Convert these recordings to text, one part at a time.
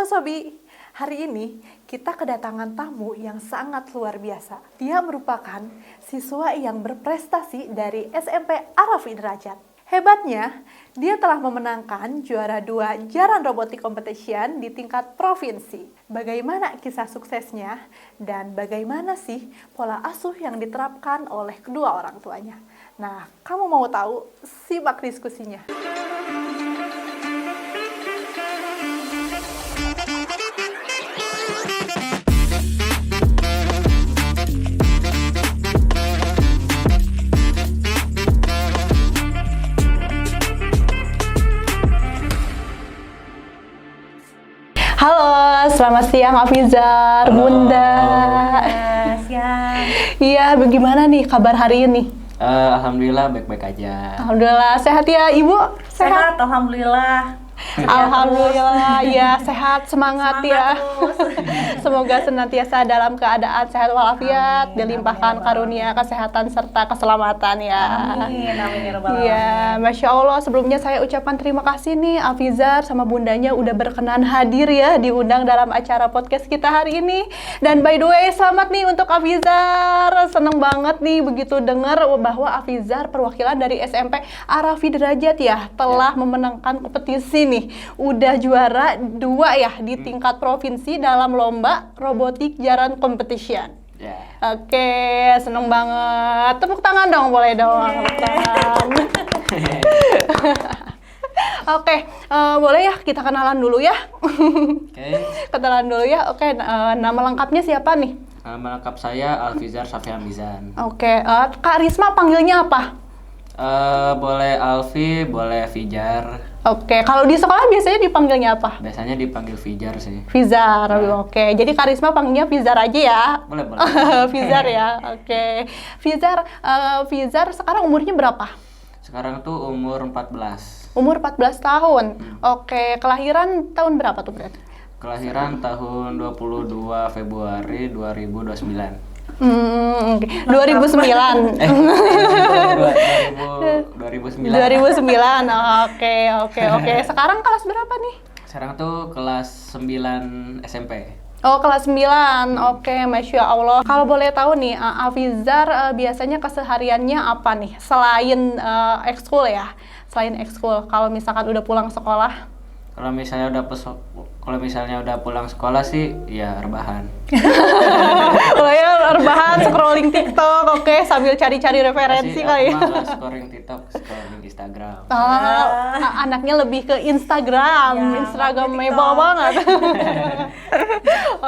Halo Sobi, hari ini kita kedatangan tamu yang sangat luar biasa. Dia merupakan siswa yang berprestasi dari SMP Arafi Derajat. Hebatnya, dia telah memenangkan juara 2 Jaran Robotik Competition di tingkat provinsi. Bagaimana kisah suksesnya dan bagaimana sih pola asuh yang diterapkan oleh kedua orang tuanya? Nah, kamu mau tahu? Simak diskusinya. Halo, selamat siang Afizar, Bunda. Siang. Iya, bagaimana nih kabar hari ini? Alhamdulillah baik-baik aja. Alhamdulillah, sehat ya Ibu? Sehat, alhamdulillah. Alhamdulillah, ya sehat, semangat ya. Terus. Semoga senantiasa dalam keadaan sehat walafiat, Amin, dilimpahkan amin, karunia kesehatan serta keselamatan ya. Amin, amin ya rabbal Iya, alamin. Masya Allah, sebelumnya saya ucapkan terima kasih nih Afizar sama bundanya udah berkenan hadir ya, diundang dalam acara podcast kita hari ini. Dan by the way, selamat nih untuk Afizar. Seneng banget nih begitu dengar bahwa Afizar perwakilan dari SMP Arafi Derajat ya, telah memenangkan kompetisi nih. Udah juara 2 ya di tingkat provinsi dalam lomba robotik jaran competition. Ya. Oke, seneng banget. Tepuk tangan dong, boleh dong. Tepuk tangan. Oke, boleh ya kita kenalan dulu ya. Oke. Kenalan dulu ya. Oke, nama lengkapnya siapa nih? Nama lengkap saya Alfizar Safia Mizan. Oke, Kak Risma panggilnya apa? Boleh Alfi, boleh Fijar. Oke, kalau di sekolah biasanya dipanggilnya apa? Biasanya dipanggil Fijar sih. Fizar, oke. Jadi Kak Risma panggilnya Fizar aja ya? Boleh. Fizar ya, oke. Fizar sekarang umurnya berapa? Sekarang tuh umur 14. Umur 14 tahun. Oke, kelahiran tahun berapa tuh berarti? Kelahiran tahun 22 Februari 2029. 2009. 2009. 2009. Oke. Sekarang kelas berapa nih? Sekarang tuh kelas 9 SMP. Oh, kelas 9. Oke, Masya Allah. Kalau boleh tahu nih, Afizar biasanya kesehariannya apa nih? Selain ekskul ya? Selain ekskul, kalau misalkan udah pulang sekolah? Kalau misalnya udah pulang sekolah sih ya rebahan. Oh ya, rebahan, scrolling TikTok, oke, sambil cari-cari referensi kali ya. Scrolling TikTok, scrolling Instagram. Anaknya lebih ke Instagram, Ya, Instagramable banget.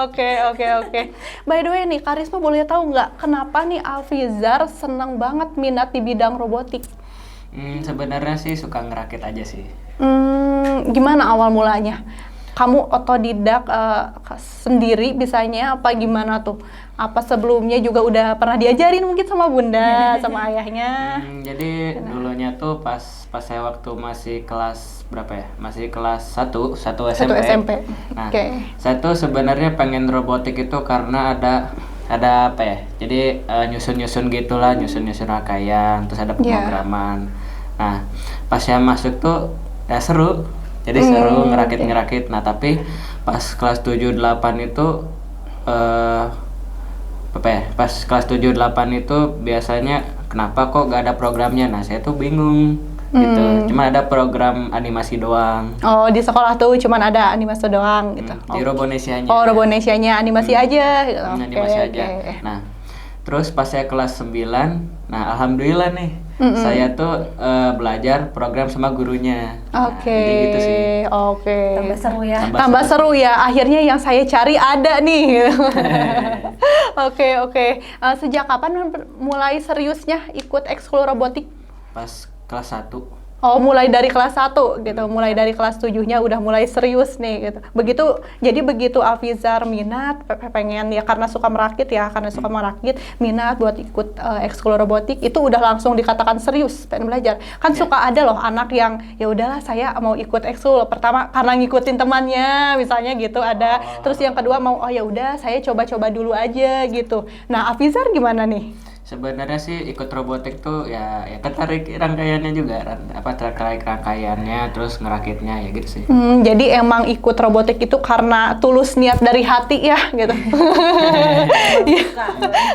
Oke. By the way nih, Karisma boleh tahu nggak kenapa nih Afizar senang banget minat di bidang robotik? Sebenarnya sih suka ngerakit aja sih. Gimana awal mulanya? Kamu otodidak sendiri bisanya apa gimana tuh? Apa sebelumnya juga udah pernah diajarin mungkin sama bunda, sama ayahnya? Jadi dulunya tuh pas saya waktu masih kelas berapa ya? Masih kelas 1 SMP. 1 SMP. Nah, Oke. saya tuh sebenarnya pengen robotik itu karena ada apa ya? Jadi nyusun-nyusun gitulah, nyusun rangkaian, terus ada pemrograman. Nah, pas saya masuk tuh ya seru. Jadi seru ngerakit. Nah, tapi pas kelas 7 8 itu pas kelas 7 8 itu biasanya kenapa kok gak ada programnya? Nah, saya tuh bingung gitu. Cuma ada program animasi doang. Oh, di sekolah tuh cuman ada animasi doang gitu. Di Robonesianya. Oh, Robonesianya animasi aja gitu. Animasi aja. Nah, terus pas saya kelas 9, nah alhamdulillah nih saya tuh belajar program sama gurunya. Jadi gitu sih. Oke. Tambah seru ya. Tambah seru ya. Akhirnya yang saya cari ada nih. Oke. Sejak kapan mulai seriusnya ikut ekskul robotik? Pas kelas 1. Oh, mulai dari kelas 1 gitu. Mulai dari kelas 7-nya udah mulai serius nih gitu. Begitu Afizar minat, pengen ya karena suka merakit, minat buat ikut ekskul robotik, itu udah langsung dikatakan serius pengen belajar. Kan suka ada loh anak yang ya udahlah saya mau ikut ekskul. Pertama karena ngikutin temannya misalnya gitu ada. Terus yang kedua mau ya udah saya coba-coba dulu aja gitu. Nah, Afizar gimana nih? Sebenarnya sih ikut robotik tuh ya tertarik rangkaiannya juga, tertarik rangkaiannya, terus ngerakitnya ya gitu sih. Jadi emang ikut robotik itu karena tulus niat dari hati ya gitu.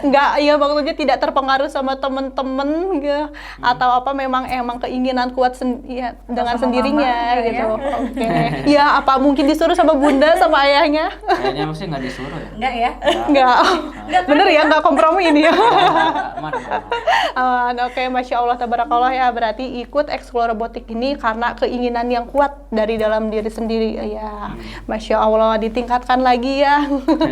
Nggak, ya maksudnya tidak terpengaruh sama temen-temen gitu, atau apa memang keinginan kuat ya, dengan sama sendirinya mama, gitu. ya. Oke. Ya apa mungkin disuruh sama bunda sama ayahnya? Kayaknya mesti nggak disuruh ya. Enggak ya? Nggak. Bener ya, nggak kompromi ini ya. Aman. Oke, Masya Allah, tabarakallah ya. Berarti ikut ekskul robotik ini karena keinginan yang kuat dari dalam diri sendiri. Ya, Masya Allah, ditingkatkan lagi ya.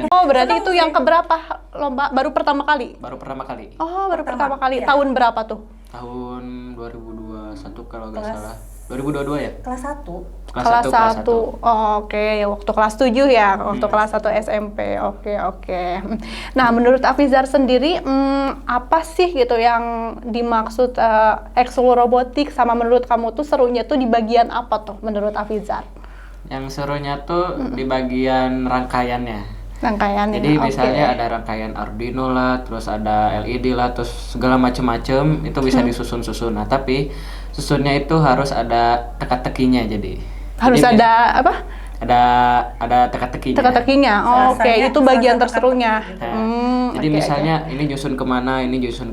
Oh, berarti itu yang keberapa lomba? Baru pertama kali? Baru pertama kali. Oh, baru pertama kali. ya. Tahun berapa tuh? Tahun 2021 kalau nggak salah. 2022 ya? Kelas 1. Kelas 1. Oh, oke, waktu kelas 7 ya, waktu Iya. kelas 1 SMP. Oke. Nah, menurut Afizar sendiri, apa sih gitu yang dimaksud ekskul robotik, sama menurut kamu tuh serunya tuh di bagian apa tuh menurut Afizar? Yang serunya tuh di bagian rangkaiannya. Rangkaiannya. Jadi oke. misalnya ada rangkaian Arduino lah, terus ada LED lah, terus segala macem-macem itu bisa disusun-susun. Nah, tapi susunnya itu harus ada teka-tekinya Harus Jadi ada apa? ada teka-tekinya. Teka-tekinya. Oh, oke, Rasanya itu bagian rasa terserunya. teka-teki gitu. Jadi Oke, misalnya ini nyusun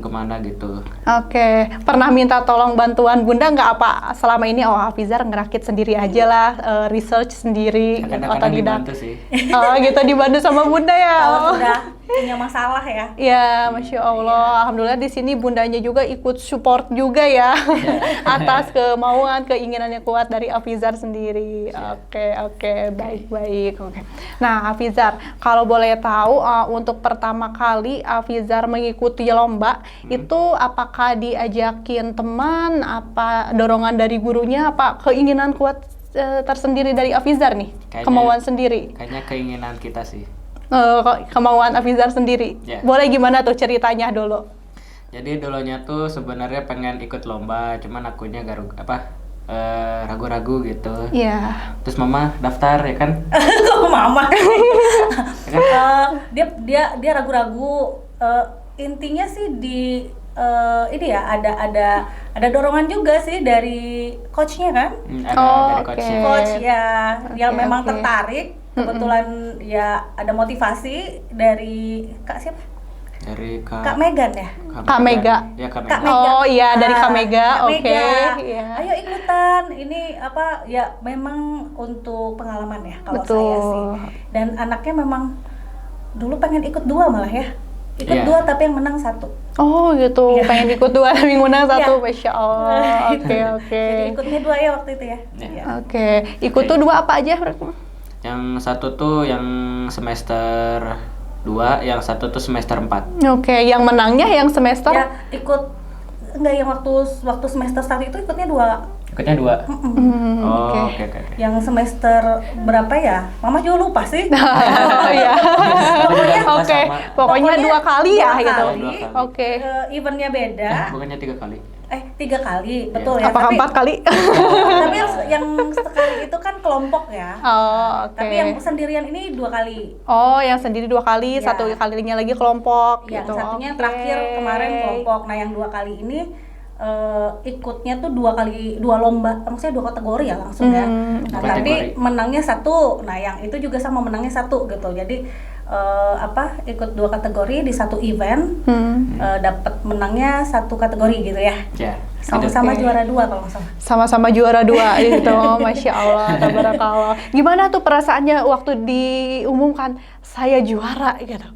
kemana gitu. Oke, pernah minta tolong bantuan bunda nggak, apa selama ini Afizar ngerakit sendiri aja lah, research sendiri Kadang-kadang dibantu sih. Oh gitu, dibantu sama bunda ya. Kalau Oh. sudah punya masalah ya. Ya, Masya Allah. Alhamdulillah di sini bundanya juga ikut support juga ya atas kemauan, keinginan yang kuat dari Afizar sendiri. Oke, baik. Oke. Nah, Afizar, kalau boleh tahu untuk pertama kali Afizar mengikuti lomba itu apakah diajakin teman, apa dorongan dari gurunya, apa keinginan kuat tersendiri dari Afizar nih? Kemauan sendiri. Kayaknya keinginan kita sih. Kemauan Afizar sendiri. Ya. Boleh gimana tuh ceritanya dulu? Jadi dulunya tuh sebenarnya pengen ikut lomba, cuman akunya ragu-ragu gitu. Iya. Terus mama daftar ya kan? Kok mama? Ya kan? Dia ragu-ragu. Intinya sih di ini ya ada dorongan juga sih dari coachnya kan? Ada Oh, dari oke. coachnya. Coach ya yang Oke, memang oke. tertarik. Kebetulan ya ada motivasi dari Kak siapa? Dari Kak Megan ya? Kak Mega. Ya Kak Kak Mega. Mega. Oh iya, dari Kak Ah, Mega. Kak Oke. Mega. Iya. Ayo ikutan. Ini apa ya, memang untuk pengalaman ya kalau Betul. saya sih. Dan anaknya memang dulu pengen ikut 2 malah ya. Ikut Iya. 2 tapi yang menang 1. Oh gitu, Iya. pengen ikut 2 tapi menang 1, Iya. Masya Allah. Oke. Jadi ikutnya 2 ya waktu itu ya. Iya. Iya. Oke, ikut tuh 2 apa aja? Yang satu tuh yang semester 2, yang satu tuh semester 4. Oke, yang menangnya yang semester? Ya ikut enggak, yang waktu semester 1 itu ikutnya 2. Ikutnya 2. Oh, Oke. oke. Yang semester berapa ya? Mama juga lupa sih. Oh iya. Oke, pokoknya 2 kali ya 2 gitu. kali. Oke. Eventnya beda. Bukannya 3 kali. 3 kali, betul ya. Apakah Tapi- 4 kali? Tapi yang sekali itu kan kelompok ya. Oh, oke. Tapi yang sendirian ini 2 kali. Oh, yang sendiri 2 kali, Ya. 1 kalinya lagi kelompok Yang gitu. satunya Oke. terakhir kemarin kelompok. Nah, yang 2 kali ini ikutnya tuh 2 kali 2 lomba, maksudnya 2 kategori ya langsung ya. Nah, Kategori. tapi menangnya 1. Nah, yang itu juga sama menangnya 1 gitu. Jadi ikut 2 kategori di 1 event, dapat menangnya 1 kategori gitu ya. Ya. Sama-sama Oke. juara 2 kalau nggak salah. Sama-sama juara 2 gitu. Masya Allah, tabarakallah. Gimana tuh perasaannya waktu diumumkan saya juara gitu?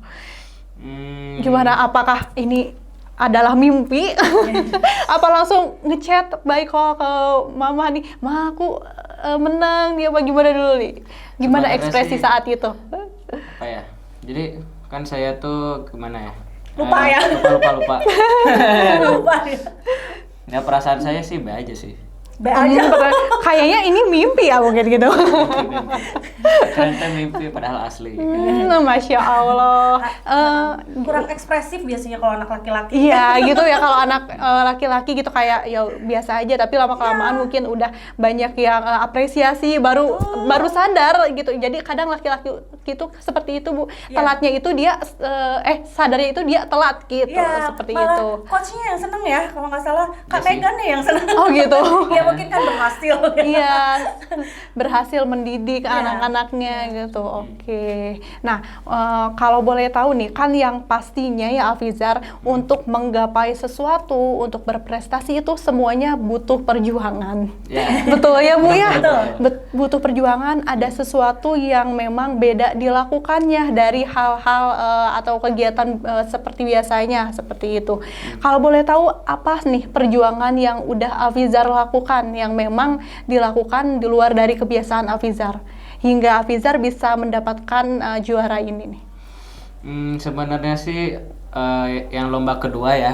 Gimana? Apakah ini adalah mimpi? Apa langsung ngechat baik kok ke mama nih, ma aku menang nih, apa gimana dulu nih? Gimana Sebenarnya ekspresi sih- saat itu? Apa ya? Jadi kan saya tuh gimana ya? Lupa ya? Lupa. Lupa ya. Ya perasaan saya sih baik aja sih. B aja. Kayaknya ini mimpi ya mungkin gitu. Ternyata mimpi padahal asli. Masya Allah. Kurang ekspresif biasanya kalau anak laki-laki. Iya gitu ya, kalau anak laki-laki gitu kayak ya biasa aja, tapi lama-kelamaan mungkin udah banyak yang apresiasi baru sadar gitu. Jadi kadang laki-laki itu seperti itu Bu. Telatnya itu dia sadarnya itu dia telat gitu, seperti malah itu. Coachnya yang seneng ya, kalau nggak salah Kak Megan nih yang seneng. Oh gitu. Ya mungkin kan berhasil. Iya, berhasil mendidik anak-anaknya gitu. Oke. Nah, kalau boleh tahu nih, kan yang pastinya ya Afizar, untuk menggapai sesuatu, untuk berprestasi itu semuanya butuh perjuangan. Betul ya Bu ya? Butuh perjuangan, ada sesuatu yang memang beda dilakukannya dari hal-hal atau kegiatan seperti biasanya, seperti itu. Kalau boleh tahu apa nih perjuangan yang udah Afizar lakukan yang memang dilakukan di luar dari kebiasaan Afizar hingga Afizar bisa mendapatkan juara ini nih? Sebenarnya sih yang lomba kedua ya,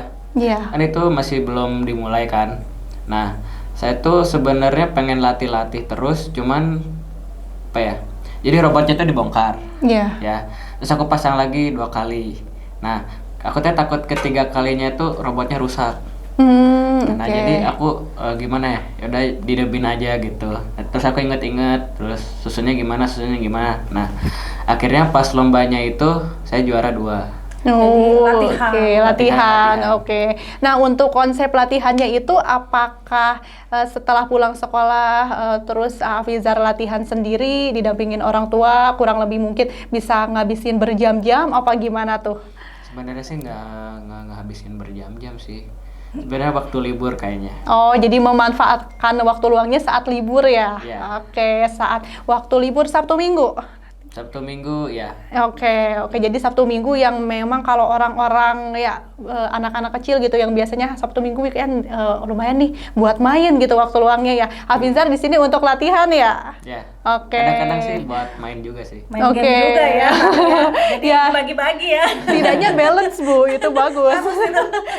kan itu masih belum dimulai kan. Nah, saya tuh sebenarnya pengen latih-latih terus, cuman apa ya? Jadi robotnya tuh dibongkar, ya. Terus aku pasang lagi 2 kali. Nah, aku tuh takut ketiga kalinya itu robotnya rusak. Nah jadi aku gimana ya, yaudah didebin aja gitu. Terus aku inget-inget, terus susunnya gimana. Nah akhirnya pas lombanya itu saya juara 2. Latihan. Oke. Nah untuk konsep latihannya itu apakah setelah pulang sekolah terus Afizar latihan sendiri didampingin orang tua, kurang lebih mungkin bisa ngabisin berjam-jam apa gimana tuh? Sebenarnya sih nggak ngabisin berjam-jam sih. Sebenarnya waktu libur kayaknya. Oh, jadi memanfaatkan waktu luangnya saat libur ya? Oke, saat waktu libur Sabtu Minggu? Sabtu Minggu ya. Oke. Jadi Sabtu Minggu yang memang kalau orang-orang ya anak-anak kecil gitu yang biasanya Sabtu Minggu weekend lumayan nih buat main gitu waktu luangnya ya. Afizar di sini untuk latihan ya? Ya. Oke. Kadang-kadang sih buat main juga sih. Main game juga ya. Jadi bagi-bagi ya. Tidaknya balance Bu, itu bagus.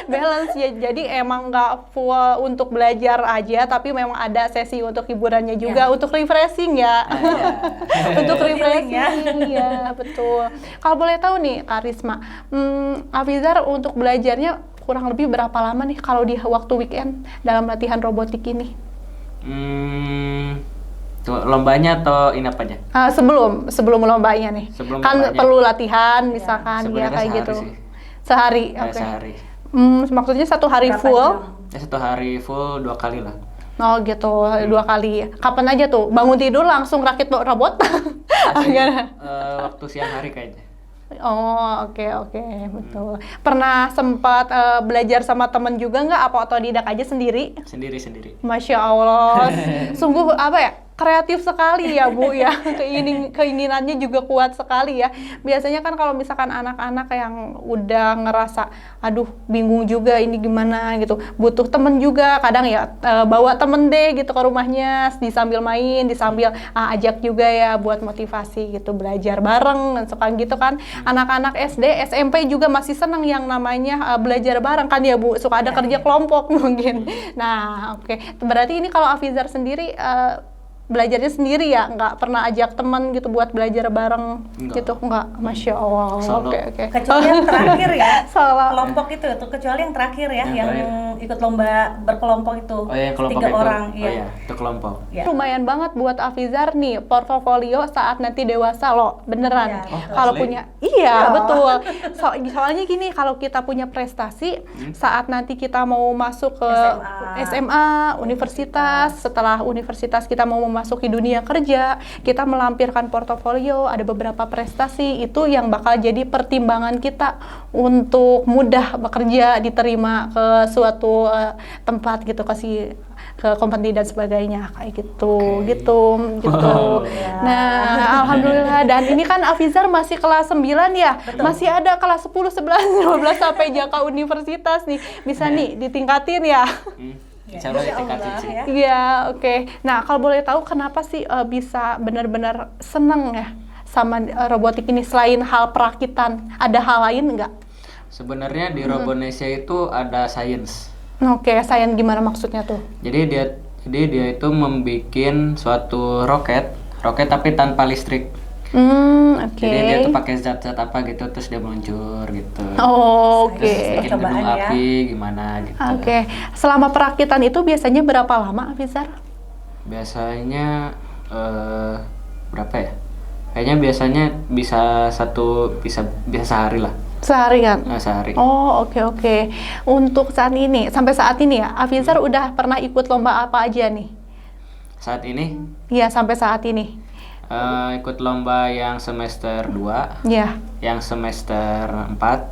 Balance ya. Jadi emang nggak full untuk belajar aja, tapi memang ada sesi untuk hiburannya juga, untuk refreshing ya. Untuk refreshing ya. Iya, betul. Kalau boleh tahu nih Kak Risma, Afizar untuk belajarnya kurang lebih berapa lama nih kalau di waktu weekend dalam latihan robotik ini? Tuh, lombanya atau ini apanya? Sebelum lombanya nih. Kan lombanya perlu latihan misalkan ya kayak gitu. Sehari. Oke. Sehari. Maksudnya 1 hari full? Ya 1 hari full 2 kali lah. Oh gitu, 2 kali. Kapan aja tuh? Bangun tidur langsung rakit robot? Waktu siang hari kayaknya. Oh oke, betul. Pernah sempat belajar sama temen juga nggak? Apa otodidak aja sendiri? Sendiri. Masya Allah, sungguh apa ya? Kreatif sekali ya Bu ya, keinginannya juga kuat sekali ya. Biasanya kan kalau misalkan anak-anak yang udah ngerasa aduh bingung juga ini gimana gitu, butuh temen juga, kadang ya bawa temen deh gitu ke rumahnya, disambil main, disambil ajak juga ya buat motivasi gitu, belajar bareng dan suka gitu kan. Anak-anak SD, SMP juga masih seneng yang namanya belajar bareng kan ya Bu, suka ada kerja kelompok mungkin. Nah oke. Berarti ini kalau Afizar sendiri belajarnya sendiri ya, nggak pernah ajak teman gitu buat belajar bareng gitu, nggak? Masya Allah. Oke. Kecuali yang terakhir ya, kelompok itu tuh, kecuali yang terakhir ya, yang ikut lomba berkelompok itu, yang kelompok 3 itu. orang. Itu kelompok. Ya. Lumayan banget buat Afizar nih portofolio saat nanti dewasa loh, beneran. Kalau punya, betul. Soalnya gini, kalau kita punya prestasi saat nanti kita mau masuk ke SMA, universitas, setelah universitas kita mau memasuki dunia kerja, kita melampirkan portofolio, ada beberapa prestasi, itu yang bakal jadi pertimbangan kita untuk mudah bekerja, diterima ke suatu tempat gitu, kasih ke kompetisi dan sebagainya kayak gitu. Nah, alhamdulillah. Dan ini kan Afizar masih kelas 9 ya. Betul. Masih ada kelas 10, 11, 12 sampai Jaka Universitas nih. Bisa nih ditingkatin ya. Insya Allah ditingkatin sih. Iya, oke. Nah, kalau boleh tahu kenapa sih bisa benar-benar seneng ya sama robotik ini selain hal perakitan? Ada hal lain nggak? Sebenarnya di Robonesia itu ada sains. Oke, sains gimana maksudnya tuh? Jadi dia Jadi dia itu membikin suatu roket tapi tanpa listrik. Oke. Jadi dia tuh pakai zat-zat apa gitu terus dia meluncur gitu. Oh, oke. Terus bikin gunung Percobaan ya. api gimana gitu. Oke. Selama perakitan itu biasanya berapa lama, Afizar? Biasanya berapa ya? Kayaknya biasanya bisa sehari lah. Sehari kan? Sehari. Oh, oke. Untuk sampai saat ini ya, Afizar udah pernah ikut lomba apa aja nih? Saat ini Iya, sampai saat ini. ikut lomba yang semester 2, Iya. yang semester 4,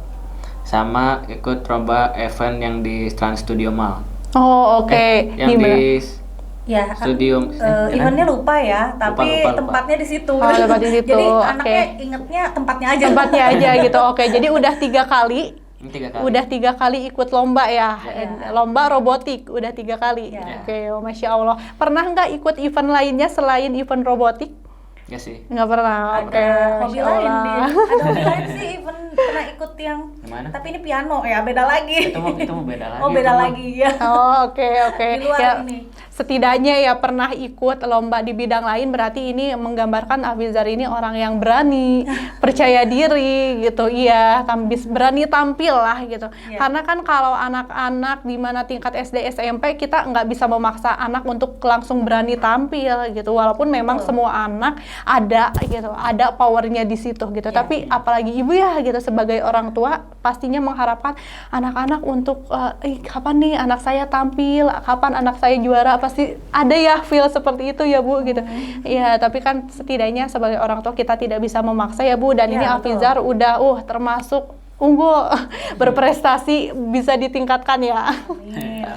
sama ikut lomba event yang di Trans Studio Mall. Oh, oke. Yang Di mana? di Ya, studio eventnya lupa ya, tapi lupa. tempatnya di situ. Oh, tempat di situ, Jadi oke. anaknya ingetnya tempatnya aja. Tempatnya aja gitu. Oke, jadi udah 3 kali. Ini 3 kali. Udah 3 kali ikut lomba ya, Ya. lomba robotik udah 3 kali. Ya. Oke, oh, masya Allah. Pernah nggak ikut event lainnya selain event robotik? Nggak sih. Nggak pernah. Oke, Ada hobi masya lain Allah. dia. Ada hobi lain sih, even pernah ikut yang Gimana? tapi ini piano ya, beda lagi. Itu mau beda lagi. Oh, beda itu mah. lagi ya. Oh, oke. Di luar Ya, ini. setidaknya ya pernah ikut lomba di bidang lain, berarti ini menggambarkan Afizar ini orang yang berani, percaya diri gitu. Iya, berani tampil lah gitu. Iya. Karena kan kalau anak-anak di mana tingkat SD SMP kita nggak bisa memaksa anak untuk langsung berani tampil gitu. Walaupun memang semua anak ada gitu, ada powernya di situ gitu. Iya. Tapi apalagi ibu ya gitu, sebagai orang tua pastinya mengharapkan anak-anak untuk kapan nih anak saya tampil, kapan anak saya juara, pasti ada ya feel seperti itu ya Bu gitu. Iya, tapi kan setidaknya sebagai orang tua kita tidak bisa memaksa ya Bu, dan Iya, ini betul. Afizar udah termasuk unggul berprestasi, bisa ditingkatkan ya.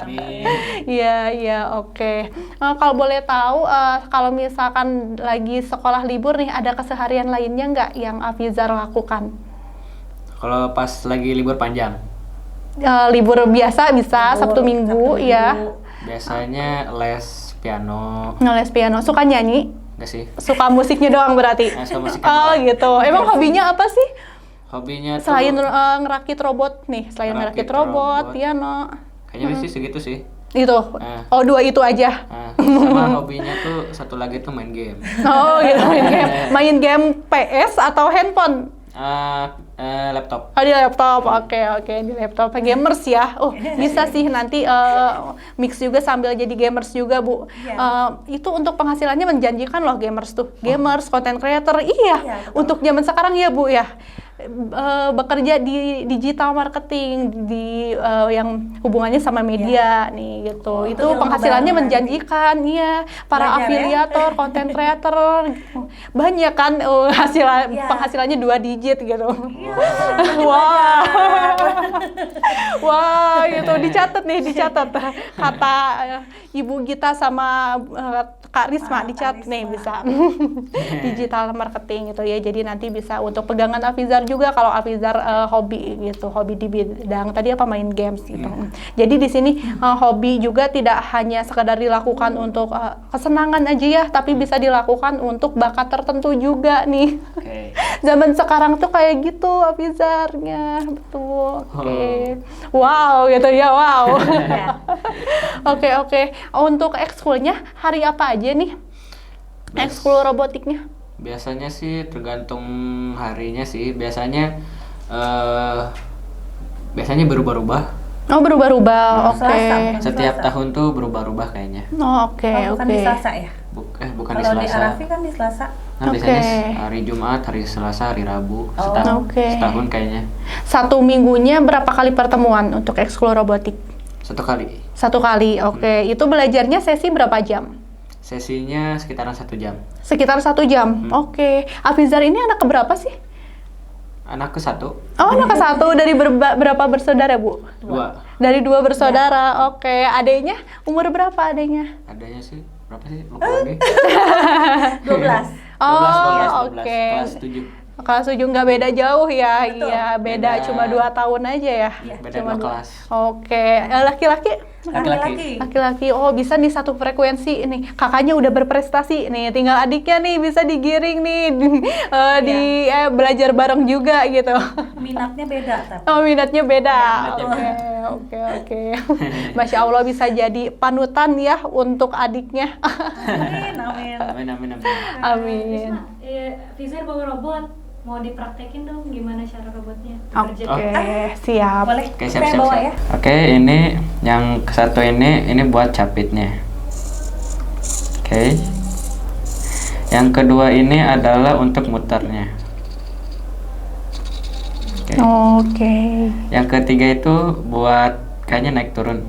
Amin. Iya, oke. Kalau boleh tahu, kalau misalkan lagi sekolah libur nih, ada keseharian lainnya nggak yang Afizar lakukan? Kalau pas lagi libur panjang, Libur biasa bisa Libur, Sabtu Minggu, ya. biasanya les piano. Ngeles piano, suka nyanyi, Nggak sih? suka musiknya doang berarti. Suka musiknya Oh doang. gitu. Emang hobinya apa sih? Hobinya tuh Selain ngerakit robot nih, selain ngerakit Ngerakit robot, robot. piano, kayaknya sih segitu sih. itu. Ah. Oh, 2 itu aja. Sama hobinya tuh satu lagi tuh main game. Oh gitu, main game PS atau handphone? Laptop. Oh, di laptop, oke, di laptop. Gamers ya, bisa sih nanti mix juga sambil jadi gamers juga Bu. Iya. Itu untuk penghasilannya menjanjikan loh gamers tuh, gamers, content creator, iya. Iya, betul. Untuk zaman sekarang ya Bu ya, bekerja di digital marketing, di yang hubungannya sama media nih gitu. Itu ilmu penghasilannya baru menjanjikan, iya. Para Belajar ya. afiliator, content creator, banyak kan Iya. penghasilannya 2 digit gitu. Iya, Wah, wah, gitu dicatat kata Ibu Gita sama Kak Risma, dicatat nih bisa digital marketing gitu ya. Jadi nanti bisa untuk pegangan Afizar juga kalau Afizar hobi gitu, hobi di bidang tadi apa, main games gitu. Jadi di sini hobi juga tidak hanya sekedar dilakukan untuk kesenangan aja ya, tapi bisa dilakukan untuk bakat tertentu juga nih. Oke. Zaman sekarang tuh kayak gitu Afizarnya, betul. Oke. Wow gitu ya, wow. Oke. Untuk ekskulnya hari apa aja nih? Ekskul robotiknya? Biasanya sih tergantung harinya sih. Biasanya berubah-ubah. Oh, berubah-ubah. Oke. Selasa. Setiap Selasa. tahun tuh berubah-ubah kayaknya. Oh, oke. Bukan di Selasa ya? Bukan di Kalau di Selasa. Arafi kan di Selasa. Nah, biasanya Oke. hari Jumat, hari Selasa, hari Rabu. Oh. Oke. Setahun kayaknya. 1 minggunya berapa kali pertemuan untuk ekskul robotik? 1 kali. 1 kali. Oke. Itu belajarnya sesi berapa jam? Sesinya sekitaran 1 jam. Sekitar 1 jam. Oke. Afizar ini anak keberapa sih? Anak ke 1, Oh, anak ke-1. Dari berapa bersaudara, Bu? 2. Dari 2 bersaudara. Oke. Adiknya umur berapa adiknya? Adanya sih berapa sih? Lupa lagi. 12. Oh, 12, oke. kelas 7. Kelas 7 nggak beda jauh ya? Betul. Iya, beda Beda. cuma 2 tahun aja ya? Beda Cuma 2 dua. kelas. Oke, laki-laki? Laki-laki. Laki-laki, oh bisa nih satu frekuensi nih. Kakaknya udah berprestasi nih, tinggal adiknya nih bisa digiring nih, belajar bareng juga gitu. Minatnya beda tapi. Oh, minatnya beda. minatnya Oke. Masya Allah bisa jadi panutan ya untuk adiknya. Amin. Amin, amin, amin. Amin. Fizar bawa robot, mau dipraktekin dong gimana cara robotnya Oke, bekerja. siap. Boleh. Oke, Saya siap. bawa ya. Oke, ini yang satu ini buat capitnya. Oke. Yang kedua ini adalah untuk muternya. Oke. Oke. Yang ketiga itu buat kayaknya naik turun.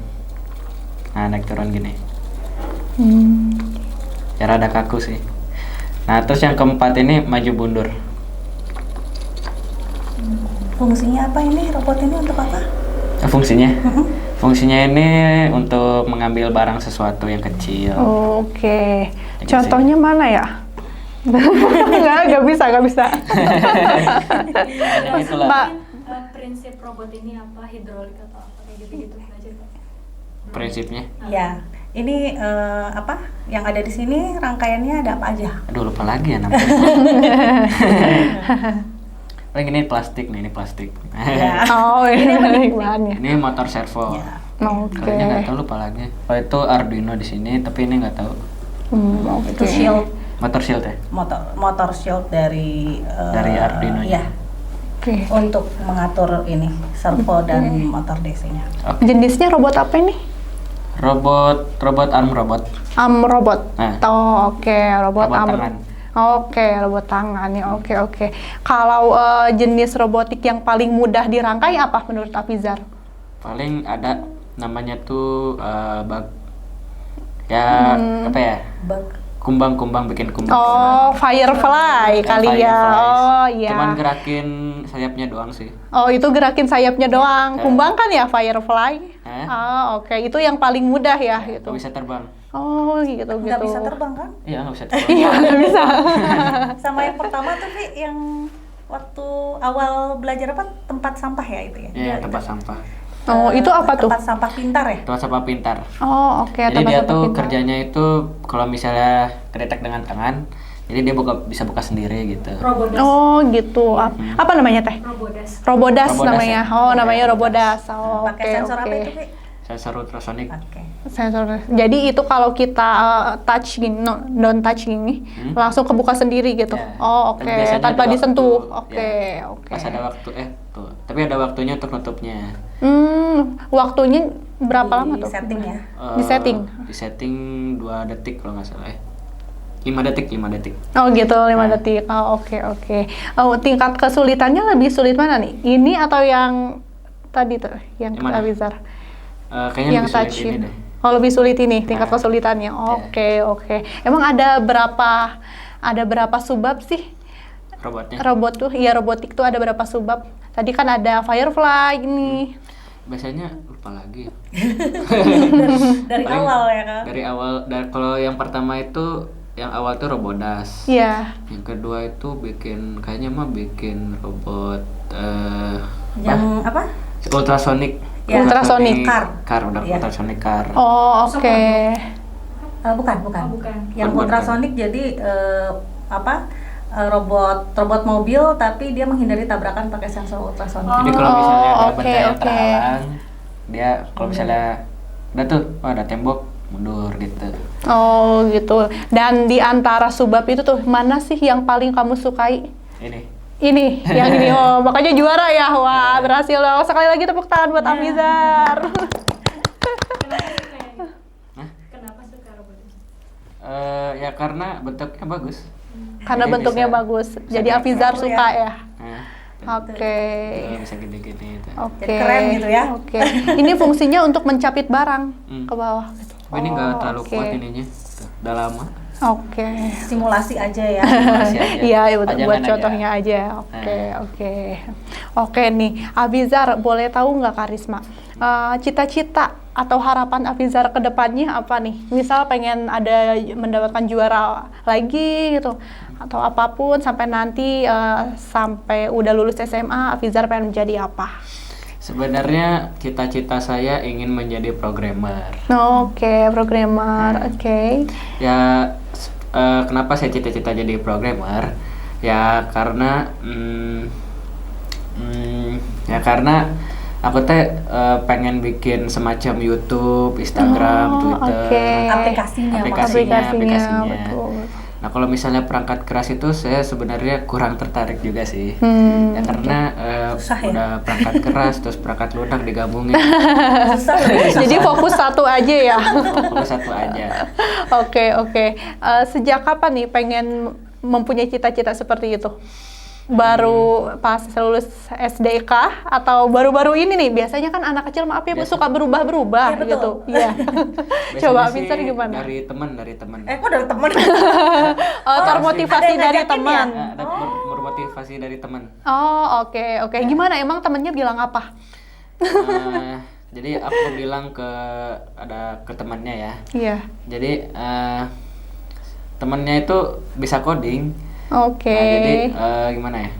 Nah, naik turun gini. Ya rada kaku sih. Nah, terus yang keempat ini maju mundur. Fungsinya apa ini? Robot ini untuk apa? Fungsinya? Fungsinya ini untuk mengambil barang sesuatu yang kecil. Oke. Yang Contohnya mana ya? nggak bisa. Hanya itulah. Mbak, Prinsip robot ini apa, hidrolik atau apa kayak gitu belajar Pak. Prinsipnya. Ya. Ini apa? Yang ada di sini rangkaiannya ada apa aja? Aduh, lupa lagi ya namanya. Paling ini plastik nih, ini plastik. Ya. oh ini bahannya. Ini motor servo. Ya. Oke. Kalian nggak tahu, lupa lagi. Oh, itu Arduino di sini, tapi ini nggak tahu. Itu shield Motor shield ya. motor shield dari Dari Arduino. ya, Oke. untuk mengatur ini servo dan motor DC-nya. Oke. Jenisnya robot apa ini? Robot arm robot. Robot. Nah. Oh, oke, robot Robot arm. tangan. Oke, robot tangan nih. Oke. Kalau jenis robotik yang paling mudah dirangkai apa menurut Afizar? Paling ada namanya tuh ya apa ya? Bug. Kumbang bikin kumbang. Oh, firefly kali ya. Fireflies. Oh, iya. Cuman gerakin sayapnya doang sih. Oh, itu gerakin sayapnya doang. Kumbang kan ya firefly? Eh? Oke. Itu yang paling mudah ya Nggak gitu. bisa terbang. Oh, gitu. Nggak bisa terbang kan? Iya, nggak bisa terbang. Iya, nggak bisa. Sama yang pertama tuh Vi, yang waktu awal belajar apa, tempat sampah ya itu ya? Iya, tempat sampah. Oh, itu apa tuh? Tempat sampah pintar ya? Tempat sampah pintar. Oh, oke. Jadi tempat dia sampah tuh pintar. kerjanya itu kalau misalnya kedetek dengan tangan, jadi dia bisa buka sendiri gitu. Robodas. Oh, gitu. Apa namanya teh? Robodas. Robodas Robodas namanya. ya? Oh, Ya, namanya Robodas. Robodas. Oh, Pakai oke, sensor apa oke. itu Vi? Sensor ultrasonic. Oke. Sensor. Jadi itu kalau kita touch gini, don't touch gini, langsung kebuka sendiri gitu. Ya. Oh, oke. Tapi biasanya Tanpa ada disentuh. waktu, Oke, ya. oke. Pas ada waktu tuh. Tapi ada waktunya untuk nutupnya. Waktunya berapa lama tuh? Setting ya? Di setting? Di setting 2 detik kalau nggak salah. 5 detik. Oh gitu, 5 detik. Oh, oke. Oh, tingkat kesulitannya lebih sulit mana nih? Ini atau yang tadi tuh, yang Yang mana? Avizar? Kayaknya Yang lebih sulit touch ini ini. deh. Oh, lebih sulit ini tingkat Nah, kesulitannya. Oke. Emang ada berapa subbab sih Robotnya. robot tuh? Iya, robotik tuh ada berapa subbab? Tadi kan ada firefly ini. Biasanya lupa lagi. Dari Paling awal ya kan? Dari awal, kalau yang pertama itu yang awal tuh Robodas. Iya. Yang kedua itu kayaknya bikin robot Yang apa? ultrasonic. Ya, ultrasonic. Car, udah Iya. ultrasonic car. Oh, oke. Bukan. Oh, bukan. Yang Bukan. ultrasonic jadi robot mobil tapi dia menghindari tabrakan pakai sensor ultrasonic. Jadi kalau misalnya ada oke, benda yang oke. terhalang, dia kalau misalnya udah tuh, ada tembok, mundur gitu. Oh, gitu. Dan di antara subbab itu tuh mana sih yang paling kamu sukai? Ini. Yang ini. Oh, makanya juara ya. Wah, berhasil. Oh, sekali lagi tepuk tangan buat Afizar. Kenapa suka robot ini? Ya karena bentuknya bagus. Karena Jadi bentuknya bisa- bagus. bisa Jadi gerak. Afizar suka ya. Nah, Oke. bisa gini-gini itu. Oke. Jadi keren gitu ya. Oke. Ini fungsinya untuk mencapit barang ke bawah. Tapi ini nggak terlalu oke. kuat ininya. Tuh, udah lama. Oke. Simulasi aja ya. Masih aja. Iya, buat Pajangan contohnya aja. Oke. Oke nih, Afizar, boleh tahu nggak Karisma? cita-cita atau harapan Afizar ke depannya apa nih? Misal pengen ada mendapatkan juara lagi gitu, atau apapun sampai nanti sampai udah lulus SMA, Afizar pengen menjadi apa? Sebenarnya cita-cita saya ingin menjadi programmer. Oke, programmer. Oke. Ya, kenapa saya cita-cita jadi programmer? Ya karena karena aku teh pengen bikin semacam YouTube, Instagram, Twitter, oke. aplikasinya. Betul. Nah kalau misalnya perangkat keras itu saya sebenarnya kurang tertarik juga sih. Ya karena Susah ya? udah perangkat keras terus perangkat lunak digabungin. Susah loh. Jadi fokus satu aja ya. Fokus satu aja. Oke. Sejak kapan nih pengen mempunyai cita-cita seperti itu? Baru pas lulus SD kah? Atau baru-baru ini nih? Biasanya kan anak kecil maaf ya Bu, suka berubah-berubah Iya, betul. gitu. Iya. Biasanya Coba sih Afizar gimana? Dari teman. Kok dari temen? Termotivasi ada yang dari ngajakin teman. ya? Ada bermotivasi dari teman. Oh, oke. Gimana emang temennya bilang apa? Jadi aku bilang ke temannya ya. Iya. Jadi temannya itu bisa coding. Oke. Nah, jadi gimana ya?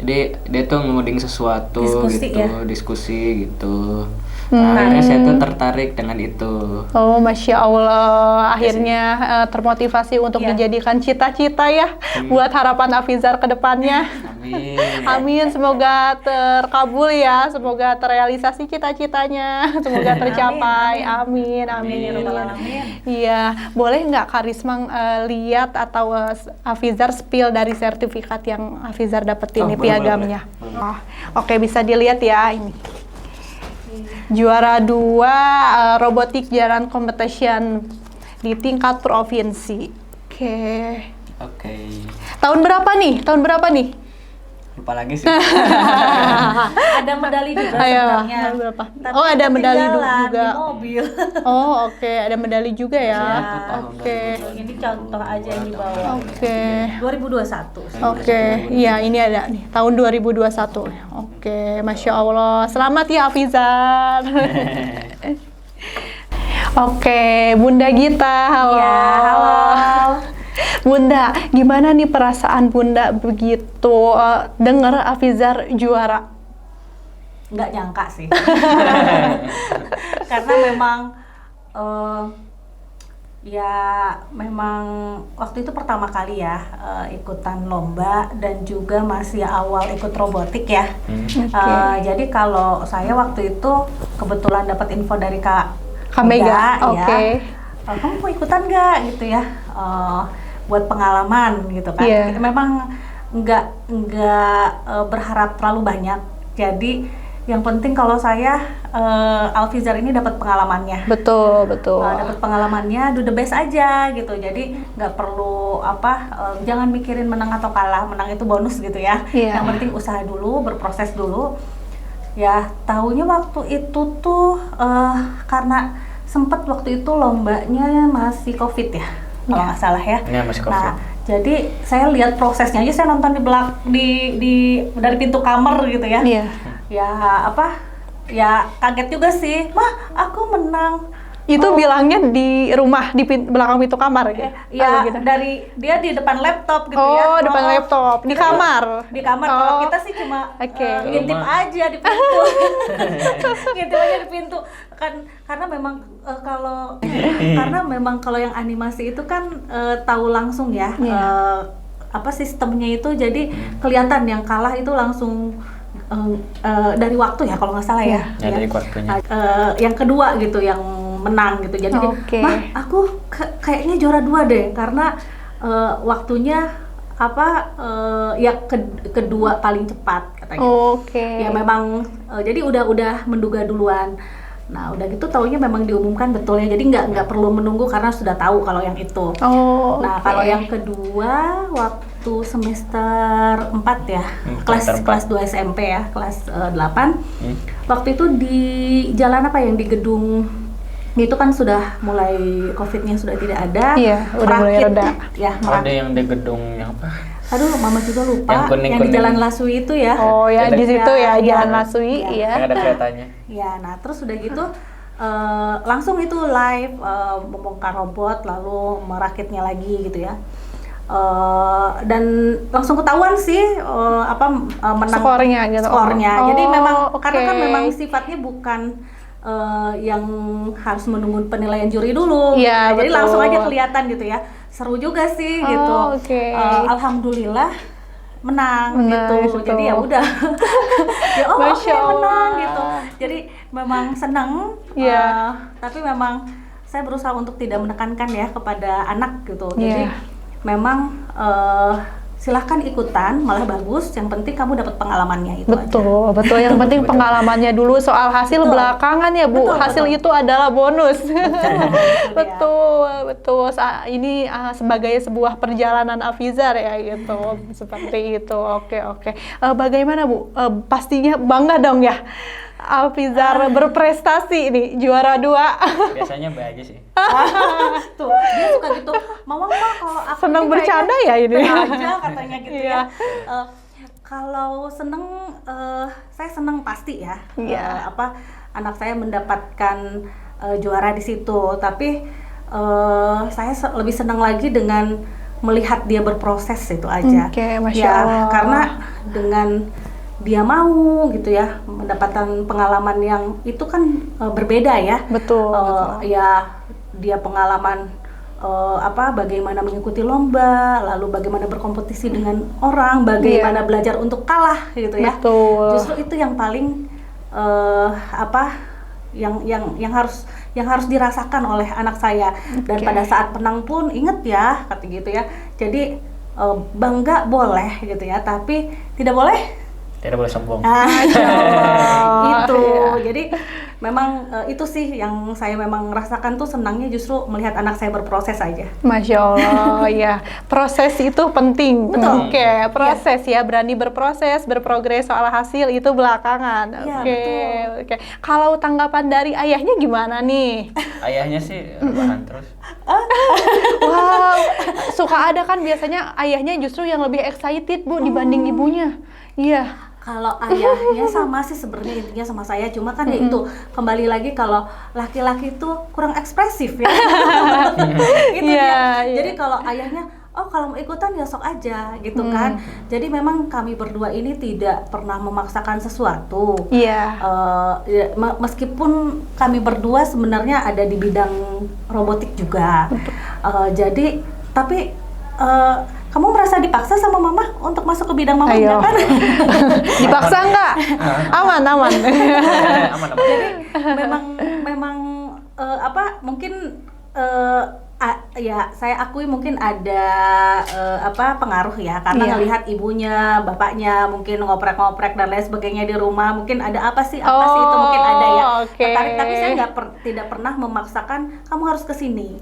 Jadi dia tuh ngoding sesuatu Diskusi gitu, ya? diskusi gitu. Nah, akhirnya saya tuh tertarik dengan itu. Oh, Masya Allah. Akhirnya termotivasi untuk Iya. dijadikan cita-cita ya buat harapan Afizar ke depannya. Amin. Amin, semoga terkabul ya, semoga terrealisasi cita-citanya, semoga tercapai. Amin. Amin. Iya, boleh nggak Karisma lihat atau Afizar spill dari sertifikat yang Afizar dapetin nih Boleh, piagamnya? boleh. Oh, oke, bisa dilihat ya ini. Juara 2 robotik jalan competition di tingkat provinsi. Oke. Tahun berapa nih? Lupa lagi sih. Ada medali juga Ayo, sebenarnya. tahun berapa? Tapi Oh, ada medali ketinggalan juga. di mobil. Oh, oke, ada medali juga ya. Itu tahun Oke. 2022. Ini contoh aja yang di bawah. Oke. 2021. Oke, iya ini ada nih tahun 2021. Oke, Masya Allah. Selamat ya Afizar. Oke, Bunda Gita, halo. Ya, halo. Bunda, gimana nih perasaan Bunda begitu dengar Afizar juara? Nggak nyangka sih. Karena memang ya memang waktu itu pertama kali ya ikutan lomba dan juga masih awal ikut robotik ya. Jadi kalau saya waktu itu kebetulan dapat info dari Kak Mega, ya, oke. kamu mau ikutan nggak gitu ya, buat pengalaman gitu kan. Iya. Kita memang nggak berharap terlalu banyak. Jadi yang penting kalau saya Alfizar ini dapat pengalamannya. Betul. Dapat pengalamannya, do the best aja gitu. Jadi nggak perlu jangan mikirin menang atau kalah. Menang itu bonus gitu ya. Iya. Yang penting usaha dulu, berproses dulu. Ya, tahunya waktu itu tuh karena sempat waktu itu lombanya masih COVID ya, kalau nggak salah ya. Iya, masih COVID. Nah, jadi saya lihat prosesnya aja, saya nonton di dari pintu kamar gitu ya. Iya. Ya kaget juga sih, mah aku menang. Itu bilangnya di rumah di belakang pintu kamar gitu. Ya, Oh, gitu. dari dia di depan laptop gitu ya. Oh, depan laptop di kamar. Di kamar. Oh. Kalau kita sih cuma Oke. ngintip aja di pintu. Ngintip aja di pintu. Karena memang kalau yang animasi itu kan tahu langsung ya. Sistemnya itu, jadi kelihatan yang kalah itu langsung dari waktu ya kalau nggak salah ya. Ya, dari waktunya. Yang kedua gitu yang menang gitu. Jadi Oke. mah aku kayaknya juara 2 deh karena waktunya kedua paling cepat katanya. Oke. Ya memang jadi udah menduga duluan. Nah udah gitu taunya memang diumumkan betul ya. Jadi nggak perlu menunggu karena sudah tahu kalau yang itu. Oh. Nah oke. kalau yang kedua waktu semester 4 ya, kelas 2 SMP ya, kelas 8. Waktu itu di jalan yang di gedung itu kan sudah mulai COVID-nya sudah tidak ada. Iya, udah mulai Merakit, reda. Ya, Ada yang di gedung yang apa? Aduh, Mama juga lupa. Yang kuning-kuning. Yang di Jalan Laswi itu ya. Oh ya, di situ ya, Iya, Jalan iya. Laswi, Iya. ya. Yang ada keretanya. Ya, nah terus udah gitu langsung itu live membongkar robot lalu merakitnya lagi gitu ya. Dan langsung ketahuan sih menang Skornya gitu. skornya. Jadi Oh, memang oke. karena kan memang sifatnya bukan yang harus menunggu penilaian juri dulu. Iya, Jadi betul. langsung aja kelihatan gitu ya. Seru juga sih Oh, gitu. oke. Alhamdulillah menang gitu. Gitu. Jadi ya udah. Ya Masya oke, menang Allah. gitu. Jadi memang senang. Iya. Tapi memang saya berusaha untuk tidak menekankan ya kepada anak gitu. Jadi Iya. memang silahkan ikutan, malah bagus. Yang penting kamu dapat pengalamannya itu aja. Betul, betul. Yang penting pengalamannya dulu, soal hasil Betul. belakangan ya Bu. Betul, Hasil betul. itu adalah bonus. Betul, Betul, betul. Ini sebagai sebuah perjalanan Afizar ya gitu. Seperti itu. Oke, oke. Bagaimana Bu? Pastinya bangga dong ya. Afizar berprestasi nih, juara 2. Biasanya B aja sih. Tuh, dia suka gitu. Mama kalau aku Senang ini bercanda kayaknya ya ini. tenang aja katanya gitu Iya. ya. Kalau seneng, saya seneng pasti ya. Iya. Anak saya mendapatkan juara di situ. Tapi saya lebih senang lagi dengan melihat dia berproses itu aja. Oke, Masya Ya, Allah. karena dengan dia mau gitu ya mendapatkan pengalaman yang itu kan berbeda ya. Betul, betul. Ya dia pengalaman bagaimana mengikuti lomba, lalu bagaimana berkompetisi dengan orang, bagaimana belajar untuk kalah gitu ya. Betul. Justru itu yang paling yang harus dirasakan oleh anak saya. Dan Oke. pada saat menang pun inget ya kata gitu ya. Jadi bangga boleh gitu ya, tapi tidak boleh Tidak boleh sombong. itu. Iya. Jadi memang itu sih yang saya memang rasakan tuh senangnya justru melihat anak saya berproses aja. Masya Allah, ya. Proses itu penting. Betul. Oke, proses ya, berani berproses, berprogres, soal hasil itu belakangan. Iya, Oke, betul. oke. Kalau tanggapan dari ayahnya gimana nih? Ayahnya sih rebahan terus. Wow, suka ada kan biasanya ayahnya justru yang lebih excited Bu dibanding ibunya. Iya. Kalau ayahnya sama sih sebenarnya intinya sama saya, cuma kan ya itu kembali lagi kalau laki-laki itu kurang ekspresif ya. Itu Iya, dia. iya. Jadi kalau ayahnya kalau mau ikutan ya sok aja gitu kan. Jadi memang kami berdua ini tidak pernah memaksakan sesuatu. Iya. Meskipun kami berdua sebenarnya ada di bidang robotik juga. Jadi tapi kamu merasa dipaksa sama mama untuk masuk ke bidang mama Ayo. enggak kan? Dipaksa nggak? Aman, aman. Aman. memang mungkin ya saya akui mungkin ada pengaruh ya karena Iya. ngelihat ibunya, bapaknya mungkin ngoprek-ngoprek dan lain sebagainya di rumah, mungkin ada apa sih itu mungkin ada ya oke. tertarik, tapi saya tidak pernah memaksakan kamu harus kesini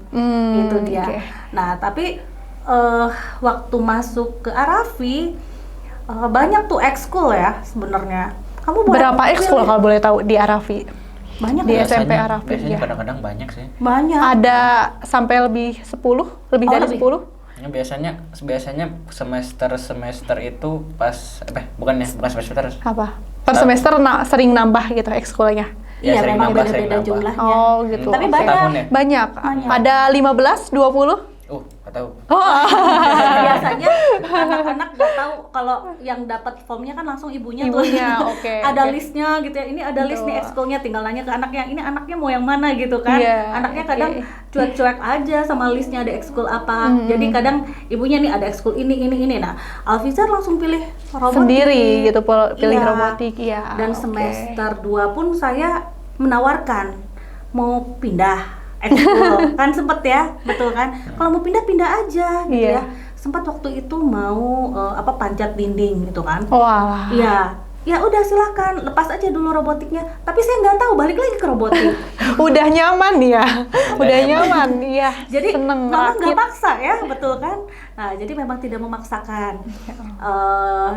gitu dia. Oke. Nah tapi waktu masuk ke Arafi banyak tuh ekskul ya sebenarnya. Kamu boleh Berapa ekskul pilih. kalau boleh tahu di Arafi? Banyak Di ya? SMP Arafi, Biasanya ya. kadang-kadang banyak sih. Banyak. Ada sampai lebih 10? Lebih Oh, dari lebih. 10? Ya, biasanya semester itu pas bukan semester. Apa? Per semester sering nambah gitu ekskulnya? Iya, sering memang nambah, sering beda-beda nambah. jumlahnya. Oh gitu. Tapi oke. banyak. Tahun ya? Banyak. Banyak. Ada 15, 20? Nggak tahu. Oh, Biasanya anak-anak nggak tahu kalau yang dapat formnya kan langsung ibunya tuh. Ibunya, oke, Ada oke. listnya gitu ya. Ini ada list nih Betul. ekskulnya, tinggal nanya ke anaknya. Ini anaknya mau yang mana gitu kan? Iya, Anaknya oke. kadang cuek-cuek aja sama listnya ada ekskul apa. Jadi kadang ibunya nih ada ekskul ini. Nah, Alfizar langsung pilih robotik. sendiri gitu, pilih Iya. robotik ya. Dan oke. semester 2 pun saya menawarkan mau pindah ekskul kan sempet ya, betul kan? Kalau mau pindah aja gitu Iya. ya. Sempat waktu itu mau panjat dinding gitu kan? Oh alah. Iya. Ya udah silahkan lepas aja dulu robotiknya. Tapi saya nggak tahu balik lagi ke robotik. Udah nyaman ya. Udah nyaman. Iya. Jadi seneng mama nggak rakit. paksa ya, betul kan? Nah jadi memang tidak memaksakan. Ya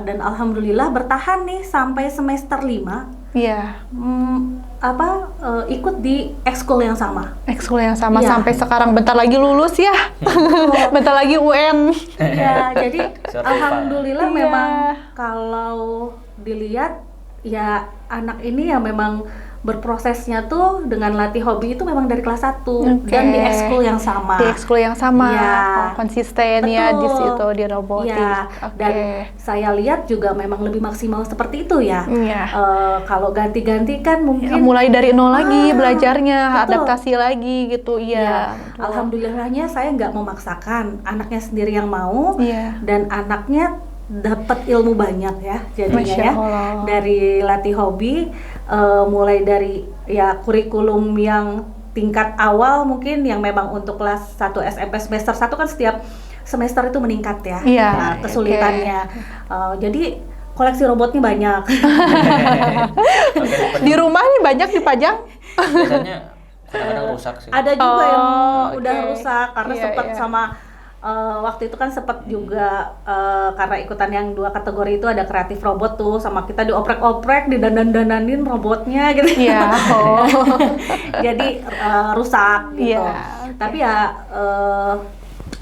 Dan alhamdulillah bertahan nih sampai semester 5. Iya. Ikut di ekskul yang sama. Ekskul yang sama Iya. sampai sekarang, bentar lagi lulus ya. Bentar lagi UN. Ya, jadi Survival. alhamdulillah Iya. memang kalau dilihat ya anak ini ya memang berprosesnya tuh dengan latih hobi itu memang dari kelas 1 Oke. dan di ekskul yang sama. Di ekskul yang sama. Iya. Oh, konsisten ya di Betul. situ di robotik. Iya, Oke. dan saya lihat juga memang lebih maksimal seperti itu ya. Iya. Kalau ganti-ganti kan mungkin Ya, mulai dari nol lagi belajarnya, betul. adaptasi lagi gitu. Iya. ya, betul. alhamdulillahnya saya nggak memaksakan, anaknya sendiri yang mau Iya. dan anaknya dapat ilmu banyak ya jadinya Masya ya Allah. dari latih hobi, mulai dari ya kurikulum yang tingkat awal mungkin yang memang untuk kelas 1 SMP semester 1 kan setiap semester itu meningkat ya. Iya, Nah, kesulitannya. Jadi koleksi robotnya banyak. Di rumah nih banyak dipajang. Biasanya kadang-kadang rusak sih. Ada juga yang Oh, udah oke. rusak karena Iya, sempat iya. sama waktu itu kan sempat juga karena ikutan yang 2 kategori itu ada kreatif robot tuh, sama kita dioprek-oprek, didandan-dandanin robotnya gitu. Iya. Oh. Jadi rusak gitu. Iya, oke. Tapi ya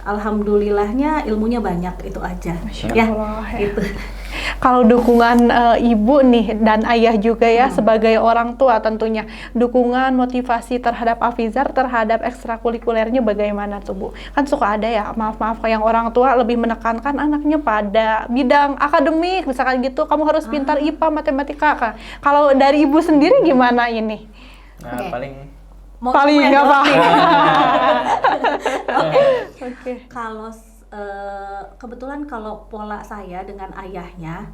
alhamdulillahnya ilmunya banyak, itu aja. Masya Ya, Allah, ya. gitu. Kalau dukungan ibu nih dan ayah juga ya sebagai orang tua tentunya, dukungan motivasi terhadap Afizar terhadap ekstrakurikulernya bagaimana tuh Bu? Kan suka ada ya, maaf yang orang tua lebih menekankan anaknya pada bidang akademik misalkan gitu, kamu harus pintar IPA, matematika. Kalau dari ibu sendiri gimana ini? Nah, Oke. paling Mau Paling coba nggak jawab apa. nih? Oke. Oke. Kalau kebetulan kalau pola saya dengan ayahnya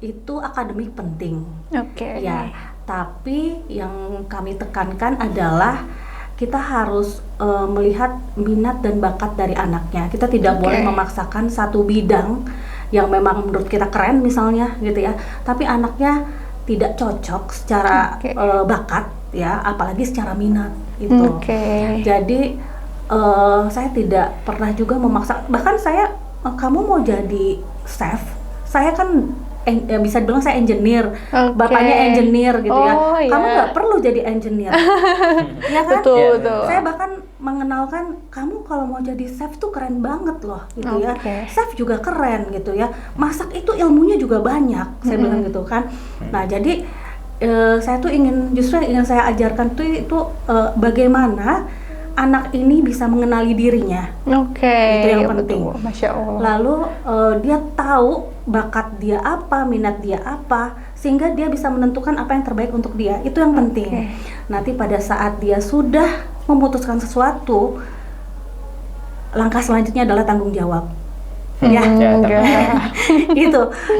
itu akademik penting. Oke. Ya, tapi yang kami tekankan adalah kita harus melihat minat dan bakat dari anaknya. Kita tidak Oke. boleh memaksakan satu bidang yang memang menurut kita keren misalnya gitu ya, tapi anaknya tidak cocok secara Oke. bakat ya, apalagi secara minat itu. Oke. Jadi saya tidak pernah juga memaksa. Bahkan saya, kamu mau jadi chef? Saya kan bisa dibilang saya engineer, Oke. bapaknya engineer gitu ya. Oh, Kamu iya. nggak perlu jadi engineer, ya kan? Betul, Iya, betul. Saya bahkan mengenalkan kamu kalau mau jadi chef tuh keren banget loh, gitu ya. Oke. Chef juga keren gitu ya. Masak itu ilmunya juga banyak, saya bilang gitu kan. Nah jadi saya tuh justru yang ingin saya ajarkan tuh itu bagaimana anak ini bisa mengenali dirinya. Oke. Itu yang betul. penting. Masya Allah. Lalu dia tahu bakat dia apa, minat dia apa, sehingga dia bisa menentukan apa yang terbaik untuk dia. Itu yang penting. Oke. Nanti Nanti pada saat dia sudah memutuskan sesuatu, langkah selanjutnya adalah tanggung jawab. Ya, Ya, enggak.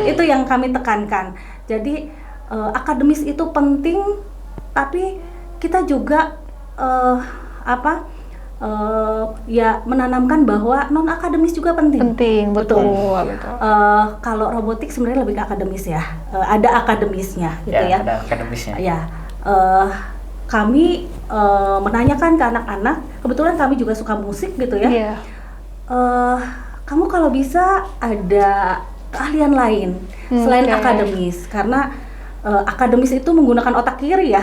itu yang kami tekankan. Jadi akademis itu penting, tapi kita juga ya menanamkan bahwa non akademis juga penting. Penting, betul. Kalau robotik sebenarnya lebih ke akademis ya, ada akademisnya gitu ya. ada akademisnya. Ya, kami menanyakan ke anak-anak, kebetulan kami juga suka musik gitu ya. Iya. Kamu kalau bisa ada keahlian lain selain Oke. akademis, karena akademis itu menggunakan otak kiri ya.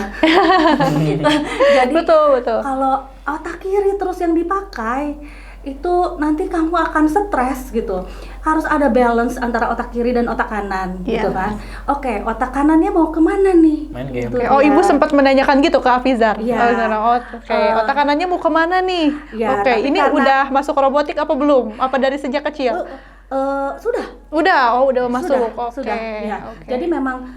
Jadi Betul. kalau otak kiri terus yang dipakai, itu nanti kamu akan stres gitu. Harus ada balance antara otak kiri dan otak kanan gitu Iya. kan. Oke, otak kanannya mau kemana nih? Main game. Gitu Oh, ya. ibu sempat menanyakan gitu ke Afizar. Iya. Oke, otak kanannya mau kemana nih? Iya, Oke, tapi ini karena- udah masuk robotik apa belum? Apa dari sejak kecil? Sudah. Udah masuk. Oke. Sudah. Ya. Oke. Jadi memang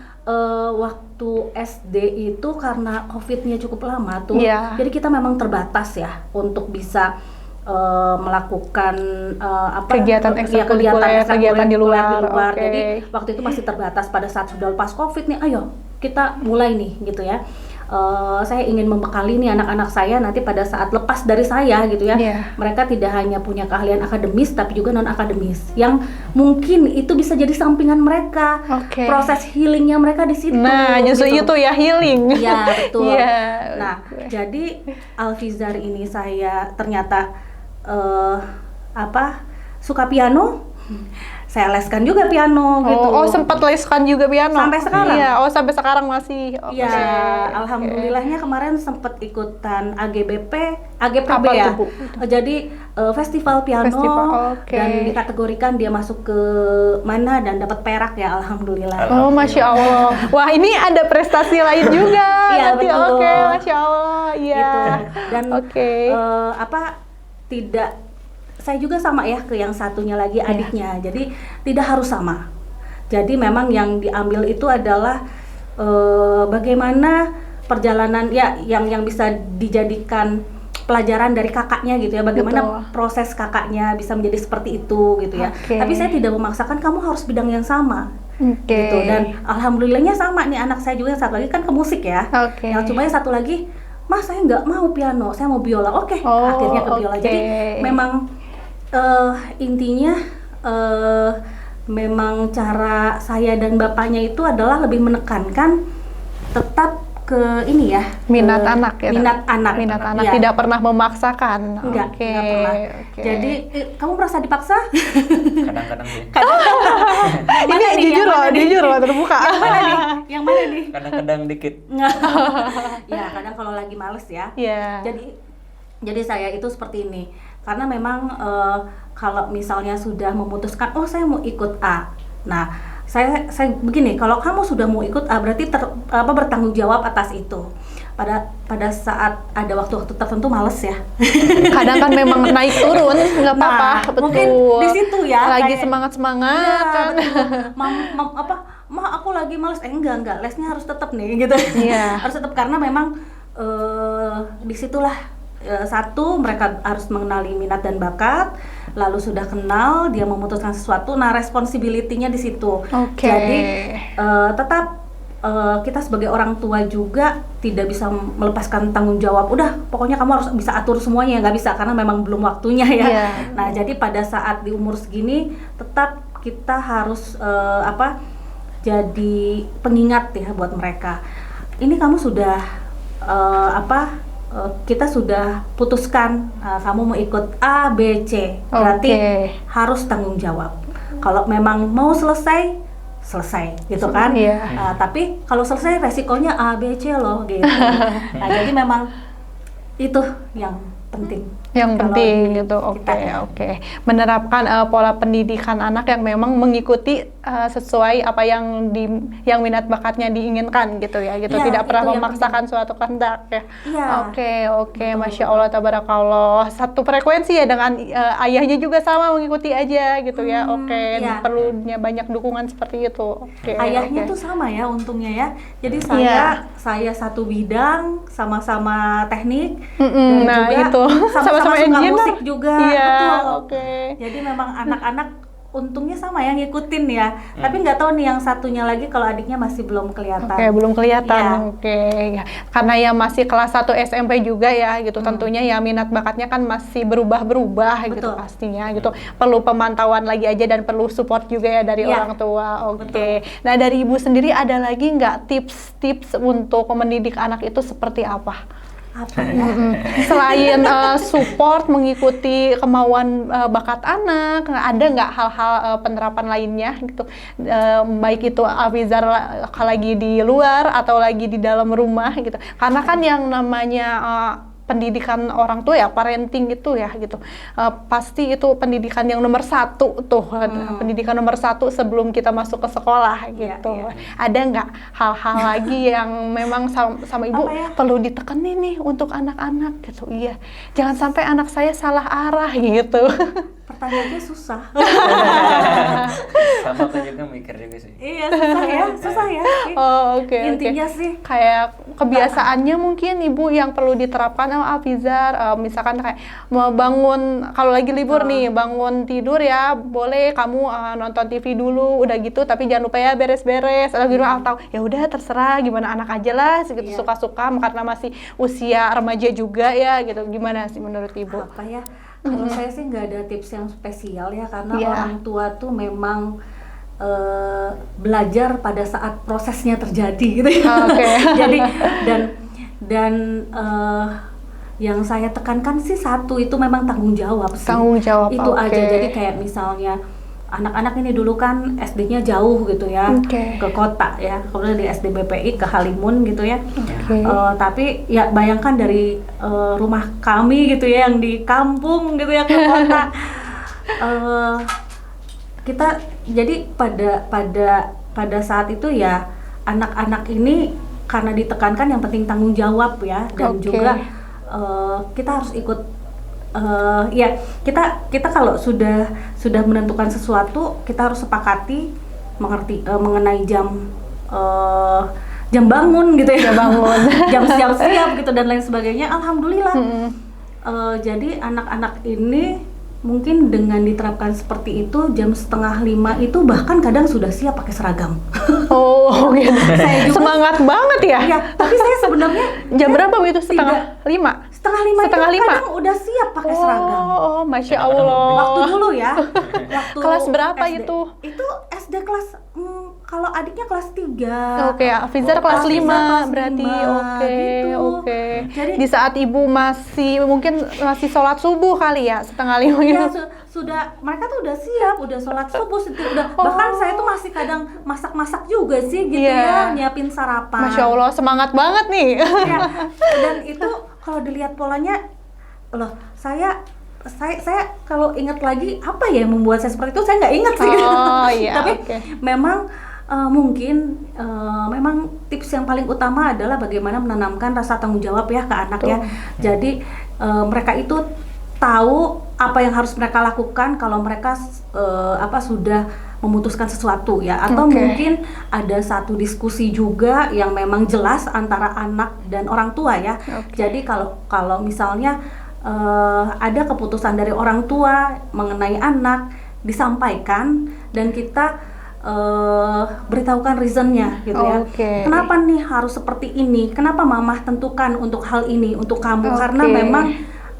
waktu SD itu karena COVID-nya cukup lama tuh, Iya. jadi kita memang terbatas ya untuk bisa melakukan Kegiatan ekstrakurikuler, kegiatan di luar. Oke. Jadi waktu itu masih terbatas. Pada saat sudah lepas COVID nih, ayo kita mulai nih gitu ya. Saya ingin membekali nih anak-anak saya nanti pada saat lepas dari saya gitu ya. Iya. Mereka tidak hanya punya keahlian akademis tapi juga non akademis yang mungkin itu bisa jadi sampingan mereka. Oke. Proses healingnya mereka di situ. Nah, justru gitu. itu ya healing. Iya, betul. Iya. Nah, jadi Alfizar ini saya ternyata suka piano. saya leskan juga piano gitu. Oh, sempat leskan juga piano? Sampai sekarang. Iya, sampai sekarang masih. Iya, alhamdulillahnya kemarin sempat ikutan AGBP Apa ya. tuh, Bu? Jadi festival piano Festival, oke. dan dikategorikan dia masuk ke mana dan dapat perak ya, alhamdulillah. Oh, Masya Allah. Wah, ini ada prestasi lain juga. Iya, nanti. betul. Oke, Masya Allah. Iya. Gitu. Dan Oke. tidak, saya juga sama ya ke yang satunya lagi adiknya. Jadi tidak harus sama. Jadi memang yang diambil itu adalah bagaimana perjalanan ya yang bisa dijadikan pelajaran dari kakaknya gitu ya, bagaimana Betul. proses kakaknya bisa menjadi seperti itu gitu ya. Oke. Tapi saya tidak memaksakan kamu harus bidang yang sama. Oke. Gitu. Dan alhamdulillahnya sama nih, anak saya juga yang satu lagi kan ke musik ya. Oke. Yang cuma yang satu lagi, Mas saya nggak mau piano, saya mau biola. Oke, Oh, akhirnya ke biola. oke. Jadi memang intinya memang cara saya dan bapaknya itu adalah lebih menekankan tetap ke ini ya, Minat ke anak ya? minat anak. Minat anak, Iya. tidak pernah memaksakan. Enggak, Oke, enggak pernah. oke. Jadi kamu merasa dipaksa? Kadang-kadang sih. ini jujur loh, terbuka. Yang mana nih? Yang mana nih? Kadang-kadang dikit. Ya kadang kalau lagi males ya. Iya. Jadi saya itu seperti ini, karena memang kalau misalnya sudah memutuskan, oh saya mau ikut A. Nah, saya begini, kalau kamu sudah mau ikut A berarti bertanggung jawab atas itu. Pada saat ada waktu-waktu tertentu males ya. Kadang kan memang naik turun, nggak apa-apa, Nah, betul. mungkin di situ ya. Lagi kayak, semangat kan. Ma aku lagi males. Enggak, lesnya harus tetap nih gitu. Iya. Harus tetap karena memang disitulah satu mereka harus mengenali minat dan bakat, lalu sudah kenal dia memutuskan sesuatu, nah responsibility-nya di situ. Oke. Jadi tetap kita sebagai orang tua juga tidak bisa melepaskan tanggung jawab. Udah, pokoknya kamu harus bisa atur semuanya, nggak bisa karena memang belum waktunya ya. Iya. Nah, jadi pada saat di umur segini tetap kita harus jadi pengingat ya buat mereka. Ini kamu sudah kita sudah putuskan kamu mau ikut A, B, C. Berarti harus tanggung jawab. Kalau memang mau selesai gitu kan. Iya. Tapi kalau selesai resikonya A, B, C loh gitu. Nah, jadi memang itu yang penting. Yang Kalau penting di gitu. kita ya. Oke. Menerapkan pola pendidikan anak yang memang mengikuti sesuai apa yang minat bakatnya diinginkan gitu ya, gitu. Iya, Tidak pernah itu yang memaksakan suatu kehendak ya. Iya. Oke. Masya Allah, tabarakallah. Satu frekuensi ya dengan ayahnya juga sama, mengikuti aja gitu ya. Oke. Iya. Perlunya banyak dukungan seperti itu. Oke. Ayahnya oke. tuh sama ya untungnya ya. Jadi Iya. saya satu bidang, sama-sama teknik, Mm-mm, dan nah, juga itu. sama-sama suka engineer. musik juga. Iya, Betul. oke. Jadi memang anak-anak untungnya sama yang ngikutin ya. Tapi nggak tahu nih yang satunya lagi kalau adiknya masih belum kelihatan. Oke, belum kelihatan. Iya. Oke. Ya. Karena ya masih kelas 1 SMP juga ya gitu. Tentunya ya minat bakatnya kan masih berubah-berubah gitu Betul. pastinya gitu. Perlu pemantauan lagi aja dan perlu support juga ya dari Iya. orang tua. Oke. Nah, dari Ibu sendiri ada lagi nggak tips-tips untuk mendidik anak itu seperti apa? Apa ya? Selain support mengikuti kemauan bakat anak, ada nggak hal-hal penerapan lainnya gitu, baik itu Afizar lagi di luar atau lagi di dalam rumah gitu, karena kan yang namanya pendidikan orang tua ya, parenting itu ya gitu, pasti itu pendidikan yang nomor 1 tuh, pendidikan nomor 1 sebelum kita masuk ke sekolah gitu. Iya. Ada nggak hal-hal lagi yang memang sama Ibu Apa ya? perlu ditekenin nih untuk anak-anak gitu? Iya, jangan sampai anak saya salah arah gitu. Pertanyaannya susah. Sama aku juga mikir juga sih. Iya, susah ya. Oh, oke. Intinya sih Kayak kebiasaannya mungkin Ibu yang perlu diterapkan Afizar, misalkan kayak mau bangun, kalau lagi libur nih, bangun tidur ya boleh kamu nonton TV dulu, udah gitu, tapi jangan lupa ya beres-beres atau gitu, atau ya udah terserah gimana anak aja lah segitu, Iya. suka-suka karena masih usia remaja juga ya gitu. Gimana sih menurut Ibu? apa ya? Kalau saya sih nggak ada tips yang spesial ya, karena Iya. orang tua tuh memang belajar pada saat prosesnya terjadi gitu ya. Oke. Jadi dan yang saya tekankan sih satu, itu memang tanggung jawab sih. Tanggung jawab, Itu oke. aja. Jadi kayak misalnya anak-anak ini dulu kan SD-nya jauh gitu ya, Oke. ke kota ya, kemudian di SD BPI ke Halimun gitu ya. Oke. Tapi ya bayangkan dari rumah kami gitu ya yang di kampung gitu ya ke kota. Kita jadi pada saat itu ya anak-anak ini karena ditekankan yang penting tanggung jawab ya, dan Oke. juga kita harus ikut ya kita kalau sudah menentukan sesuatu kita harus sepakati mengenai jam bangun gitu ya, jam siap-siap gitu dan lain sebagainya. Alhamdulillah. Jadi anak-anak ini mungkin dengan diterapkan seperti itu jam 4:30 itu bahkan kadang sudah siap pakai seragam. Oh, gitu. Semangat banget ya. Ya, tapi saya sebenarnya Jam berapa itu? 4:30? 4:30 itu 4:30? kadang udah siap pakai seragam. Oh, Masya Kadang-kadang Allah. Waktu dulu ya, waktu Kelas berapa SD. itu? Itu SD kelas, kalau adiknya kelas 3. Oke, Afizar kelas Afizar 5 kelas berarti. 5, Oke, gitu. oke. Jadi- Di saat ibu masih sholat subuh kali ya, 4:30 Ya, gitu. sudah mereka tuh udah siap, udah sholat subuh, udah Oh. bahkan saya tuh masih kadang masak-masak juga sih gitu Iya. ya, nyiapin sarapan. Masya Allah, semangat banget nih. Ya, dan itu kalau dilihat polanya, loh saya kalau ingat lagi apa ya yang membuat saya seperti itu, saya nggak ingat sih. Oh, iya, Tapi oke. memang mungkin memang tips yang paling utama adalah bagaimana menanamkan rasa tanggung jawab ya ke anak ya. Jadi mereka itu tahu apa yang harus mereka lakukan kalau mereka sudah memutuskan sesuatu ya, atau Oke. mungkin ada satu diskusi juga yang memang jelas antara anak dan orang tua ya. Oke. Jadi kalau misalnya ada keputusan dari orang tua mengenai anak disampaikan dan kita beritahukan reasonnya gitu ya. Oke. Kenapa nih harus seperti ini? Kenapa mamah tentukan untuk hal ini untuk kamu? Oke. Karena memang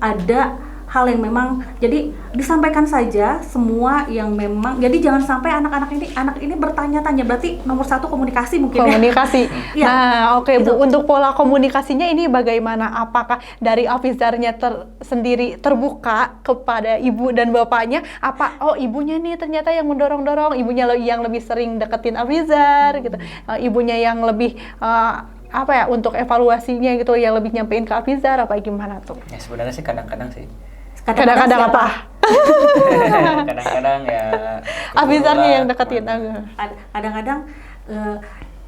ada hal yang memang jadi disampaikan saja semua yang memang, jadi jangan sampai anak ini bertanya-tanya. Berarti nomor satu komunikasi mungkin ya. Komunikasi. Iya. Nah, oke Itu. Bu, untuk pola komunikasinya ini bagaimana? Apakah dari Afizarnya sendiri terbuka kepada ibu dan bapaknya? Ibunya nih ternyata yang mendorong-dorong, ibunya yang lebih sering deketin Afizar gitu. Ibunya yang lebih untuk evaluasinya gitu, yang lebih nyampein ke Afizar apa gimana tuh? Ya sebenarnya sih kadang-kadang sih. Kadang-kadang siapa? apa? Kadang-kadang ya Afizarnya ibu yang lah, deketin. Kadang-kadang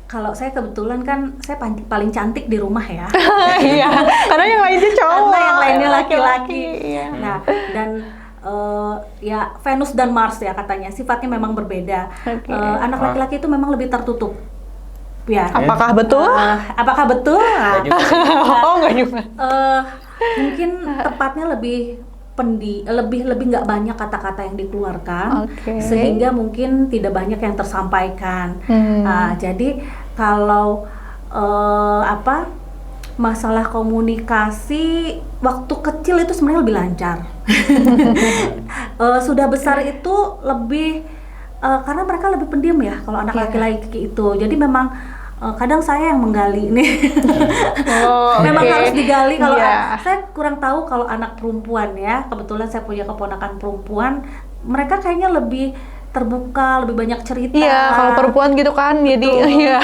kalau saya kebetulan kan saya paling cantik di rumah ya. Iya, karena yang lainnya cowok. Karena yang lainnya laki-laki. Iya. Nah, dan ya Venus dan Mars ya katanya sifatnya memang berbeda. Oke. Anak laki-laki itu memang lebih tertutup. Ya. Apakah betul? Apakah betul? Nah, Nggak juga sih. Oh, enggak juga. mungkin tepatnya lebih nggak banyak kata-kata yang dikeluarkan, Oke. sehingga mungkin tidak banyak yang tersampaikan. Jadi kalau masalah komunikasi waktu kecil itu sebenarnya lebih lancar. Sudah besar itu lebih karena mereka lebih pendiam ya kalau anak Iya. laki-laki itu. Jadi memang kadang saya yang menggali ini. Oh, Memang oke. harus digali kalau Iya. saya kurang tahu kalau anak perempuan ya. Kebetulan saya punya keponakan perempuan, mereka kayaknya lebih terbuka, lebih banyak cerita. Iya, kalau perempuan gitu kan, jadi Betul. ya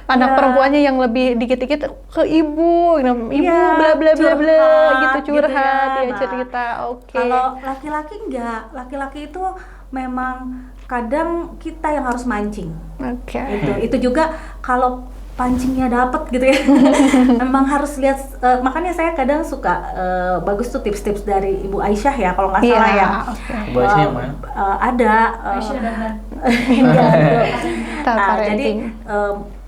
anak Iya. perempuannya yang lebih dikit-dikit ke ibu Iya, bla bla bla bla curhat, gitu, curhat, gitu ya. ya Nah, cerita. Oke. Kalau laki-laki enggak, laki-laki itu memang kadang kita yang harus mancing. Oke. Itu juga kalau pancingnya dapet gitu ya. Memang harus lihat, makanya saya kadang suka bagus tuh tips-tips dari Ibu Aisyah ya kalau nggak salah Iya, ya. oke. Ibu Aisyah yang mana? Ada. Aisyah dan Enggak, gitu. Tanpa Jadi rating.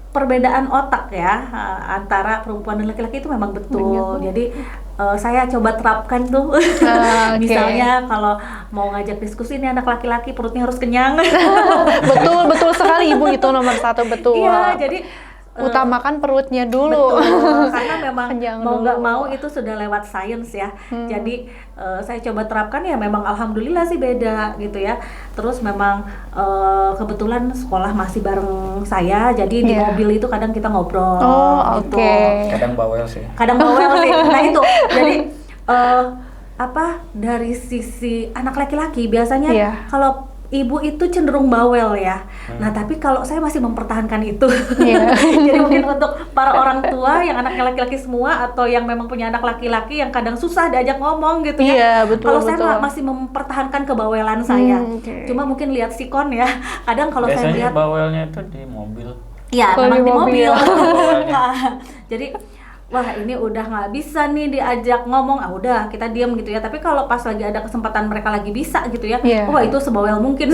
perbedaan otak ya antara perempuan dan laki-laki itu memang betul. Jadi saya coba terapkan tuh. Oke. Misalnya kalau mau ngajak diskusi ini anak laki-laki perutnya harus kenyang. betul sekali ibu, itu nomor satu, betul. Iya, jadi utamakan perutnya dulu. betul, karena memang Kenyang mau dulu. nggak mau itu sudah lewat sains ya. Jadi saya coba terapkan ya memang alhamdulillah sih beda gitu ya. Terus memang kebetulan sekolah masih bareng saya, jadi di Iya. mobil itu kadang kita ngobrol. Oh, gitu. oke. Kadang bawel sih. Kadang bawel sih. Nah itu, jadi dari sisi anak laki-laki biasanya Iya. kalau ibu itu cenderung bawel ya. Nah, tapi kalau saya masih mempertahankan itu. Iya. Jadi mungkin untuk para orang tua yang anaknya laki-laki semua atau yang memang punya anak laki-laki yang kadang susah diajak ngomong gitu ya. Iya, betul, Kalau saya betul. masih mempertahankan kebawelan saya. Oke. Cuma mungkin lihat sikon ya. Kadang kalau saya Biasanya lihat bawelnya itu di mobil. ya Kalau memang di di mobil. mobil. Jadi wah ini udah nggak bisa nih diajak ngomong, udah kita diam gitu ya. Tapi kalau pas lagi ada kesempatan mereka lagi bisa gitu ya, Iya. wah itu sebawel mungkin.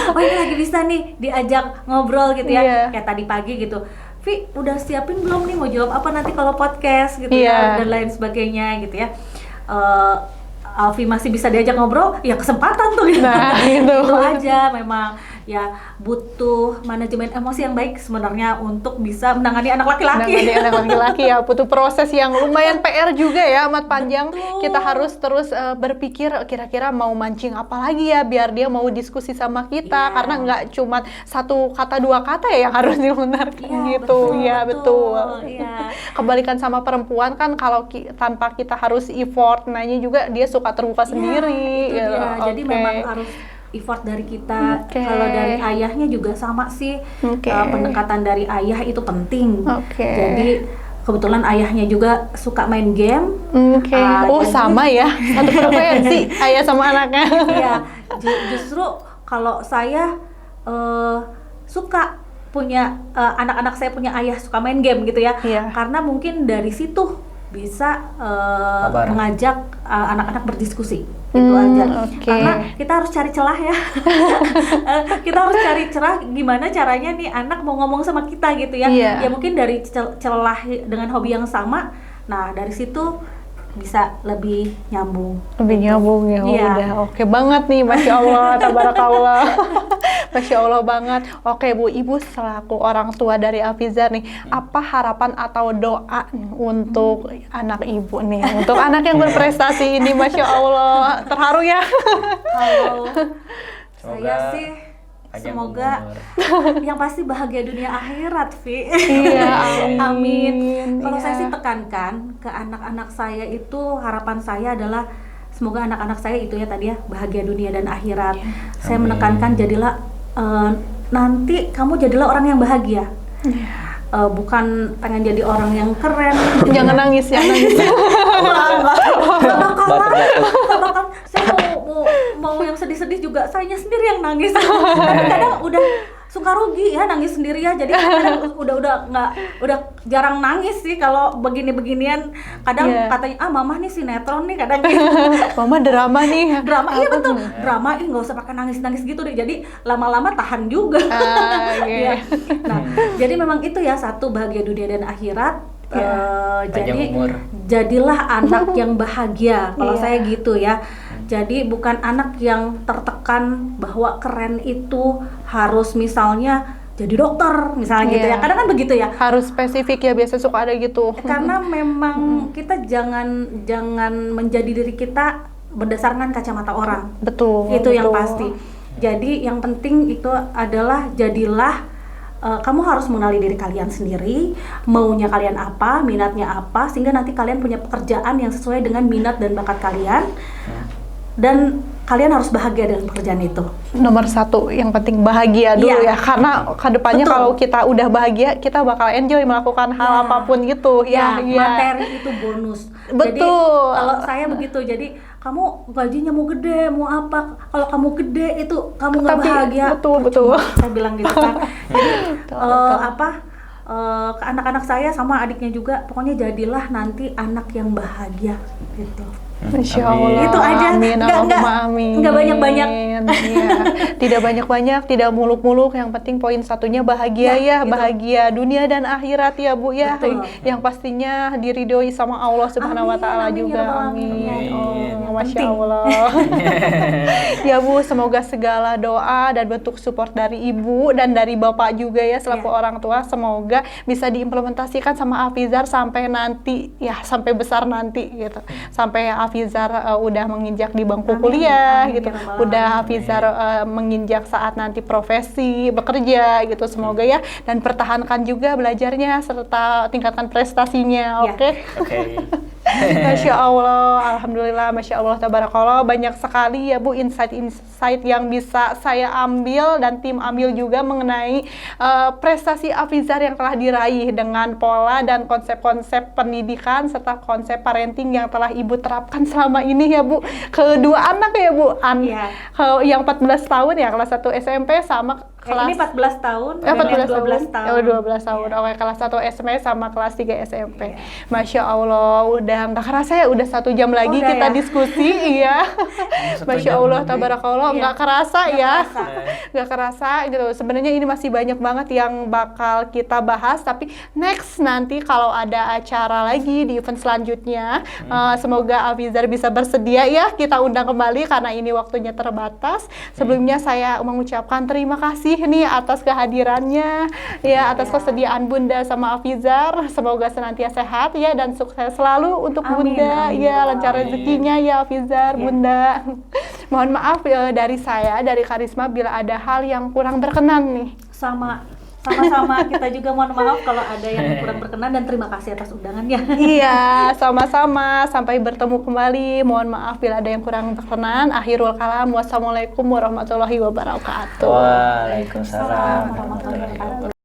Oh ini lagi bisa nih diajak ngobrol gitu ya, Iya. kayak tadi pagi gitu. Vi, udah siapin belum nih mau jawab apa nanti kalau podcast gitu Iya. ya dan lain sebagainya gitu ya. Alfi masih bisa diajak ngobrol, ya kesempatan tuh gitu. Nah, itu. Itu aja memang ya butuh manajemen emosi yang baik sebenarnya untuk bisa menangani anak laki-laki. Menangani anak laki-laki ya butuh proses yang lumayan PR juga ya, amat panjang. Betul. Kita harus terus berpikir kira-kira mau mancing apa lagi ya biar dia mau diskusi sama kita, Iya. karena nggak cuma satu kata dua kata ya yang harus dibenarkan Iya, gitu. Iya, betul. Iya. Kebalikan sama perempuan kan, kalau tanpa kita harus effort nanya juga dia suka terbuka sendiri. Itu gitu. dia. Jadi Oke. memang harus effort dari kita. Oke. Kalau dari ayahnya juga sama sih. Oke. Pendekatan dari ayah itu penting. Oke. Jadi kebetulan ayahnya juga suka main game. Oke. Oh, jadi- sama ya. Satu frekuensi ayah sama anaknya. Iya, justru kalau saya suka punya anak-anak saya punya ayah suka main game gitu ya. Iya. Karena mungkin dari situ bisa Kabar. mengajak anak-anak berdiskusi. Itu aja. Oke. Karena kita harus cari celah ya. Kita harus cari celah gimana caranya nih anak mau ngomong sama kita gitu ya. Iya. Ya mungkin dari celah dengan hobi yang sama. Nah, dari situ bisa lebih nyambung. Lebih nyambung ya, Iya. udah oke banget nih, Masya Allah, tabarakallah. Masya Allah banget. Oke Bu, Ibu selaku orang tua dari Afizar nih, apa harapan atau doa nih untuk anak Ibu nih, untuk anak yang berprestasi ini, Masya Allah, terharu ya. Kalau saya Semoga sih panjang semoga umur. yang pasti bahagia dunia akhirat, Vi. Iya, amin. Amin. Kalau Iya. saya sih tekankan ke anak-anak saya itu, harapan saya adalah semoga anak-anak saya itu ya tadi ya bahagia dunia dan akhirat. Saya Amin. menekankan jadilah nanti kamu jadilah orang yang bahagia. Bukan pengen jadi orang yang keren. Jangan nangis, jangan nangis. Nggak bakalan. Batuk-batuk. Nggak bakal. Saya mau yang sedih-sedih juga, saya sendiri yang nangis. Kadang udah suka rugi ya nangis sendiri ya. Jadi kadang udah jarang nangis sih kalau begini-beginian. Kadang Iya. katanya mama nih sinetron nih kadang gitu. Mama drama nih. Drama iya betul. Drama nggak usah pakai nangis-nangis gitu deh. Jadi lama-lama tahan juga. Oke. Iya. Nah, jadi memang itu ya, satu bahagia dunia dan akhirat. Jadi Panjang umur. jadilah anak yang bahagia. Kalau Iya. saya gitu ya. Jadi bukan anak yang tertekan bahwa keren itu harus misalnya jadi dokter misalnya gitu Iya. ya. Kadang kan begitu ya. Harus spesifik ya, biasa suka ada gitu. Karena memang kita jangan menjadi diri kita berdasarkan kacamata orang. Betul. Itu yang betul. pasti. Jadi yang penting itu adalah jadilah kamu harus mengenali diri kalian sendiri, maunya kalian apa, minatnya apa, sehingga nanti kalian punya pekerjaan yang sesuai dengan minat dan bakat kalian. Dan kalian harus bahagia dengan pekerjaan itu. Nomor satu yang penting bahagia dulu Iya. ya, karena kedepannya Betul. kalau kita udah bahagia kita bakal enjoy melakukan hal Iya. apapun gitu ya. Iya. Materi itu bonus. Jadi Betul. kalau saya begitu, jadi kamu gajinya mau gede, mau apa? Kalau kamu gede itu kamu nggak Tapi bahagia. betul. Saya bilang gitu kan. Jadi Betul. ke anak-anak saya sama adiknya juga, pokoknya jadilah nanti anak yang bahagia gitu. Masya Amin. Allah. Itu aja. Amin. Nggak- Allahumma amin. nggak banyak-banyak. Iya. Tidak banyak-banyak, tidak muluk-muluk. Yang penting poin satunya bahagia ya, gitu. bahagia dunia dan akhirat ya Bu ya. Betul. Yang pastinya diridhoi sama Allah Subhanahu Wa Amin, Taala amin, ya juga. Rabbal Amin. alamin. Oh, Masya Penting. Allah. Ya Bu, semoga segala doa dan bentuk support dari Ibu dan dari Bapak juga ya selaku Ya. orang tua, semoga bisa diimplementasikan sama Afizar sampai nanti ya, sampai besar nanti gitu. Sampai Afizar udah menginjak di bangku Amin, kuliah amin, gitu. ya Rabbal Udah alamin. Afizar menginjak saat nanti profesi, bekerja gitu. Semoga ya, dan pertahankan juga belajarnya serta tingkatkan prestasinya. Ya. Oke. Oke. Masya Allah, Alhamdulillah, Masya Allah, Tabarakallah. Banyak sekali ya Bu insight-insight yang bisa saya ambil dan tim ambil juga mengenai prestasi Afizar yang telah diraih dengan pola dan konsep-konsep pendidikan serta konsep parenting yang telah Ibu terapkan selama ini ya Bu. Kedua anak ya Bu, Iya. yang 14 tahun ya, kelas 1 SMP sama kelas Ini 14 tahun, Ya, dan yang 14 12 tahun. tahun. Ya, 12 tahun. Oke, kelas 1 SMP sama kelas 3 SMP. Masya Allah, udah nggak kerasa ya, udah 1 jam lagi Udah kita ya? diskusi, iya. 1 Masya jam Allah, lebih. tabarakallah, Iya. nggak kerasa Nggak ya. kerasa. Nggak kerasa gitu. Sebenarnya ini masih banyak banget yang bakal kita bahas, tapi next nanti kalau ada acara lagi di event selanjutnya, semoga Afizar bisa bersedia ya, kita undang kembali karena ini waktunya terbatas. Sebelumnya saya mengucapkan terima kasih nih atas kehadirannya, ya atas kesediaan Bunda sama Afizar. Semoga senantiasa sehat ya dan sukses selalu untuk Amin, Bunda. amin. Ya, lancar rezekinya ya Afizar, Ya. Bunda. Mohon maaf dari saya, dari Karisma bila ada hal yang kurang berkenan nih. Sama-sama kita juga mohon maaf kalau ada yang kurang berkenan dan terima kasih atas undangannya. Iya, sama-sama. Sampai bertemu kembali. Mohon maaf bila ada yang kurang berkenan. Akhirul kalam. Wassalamualaikum warahmatullahi wabarakatuh. Waalaikumsalam warahmatullahi wabarakatuh.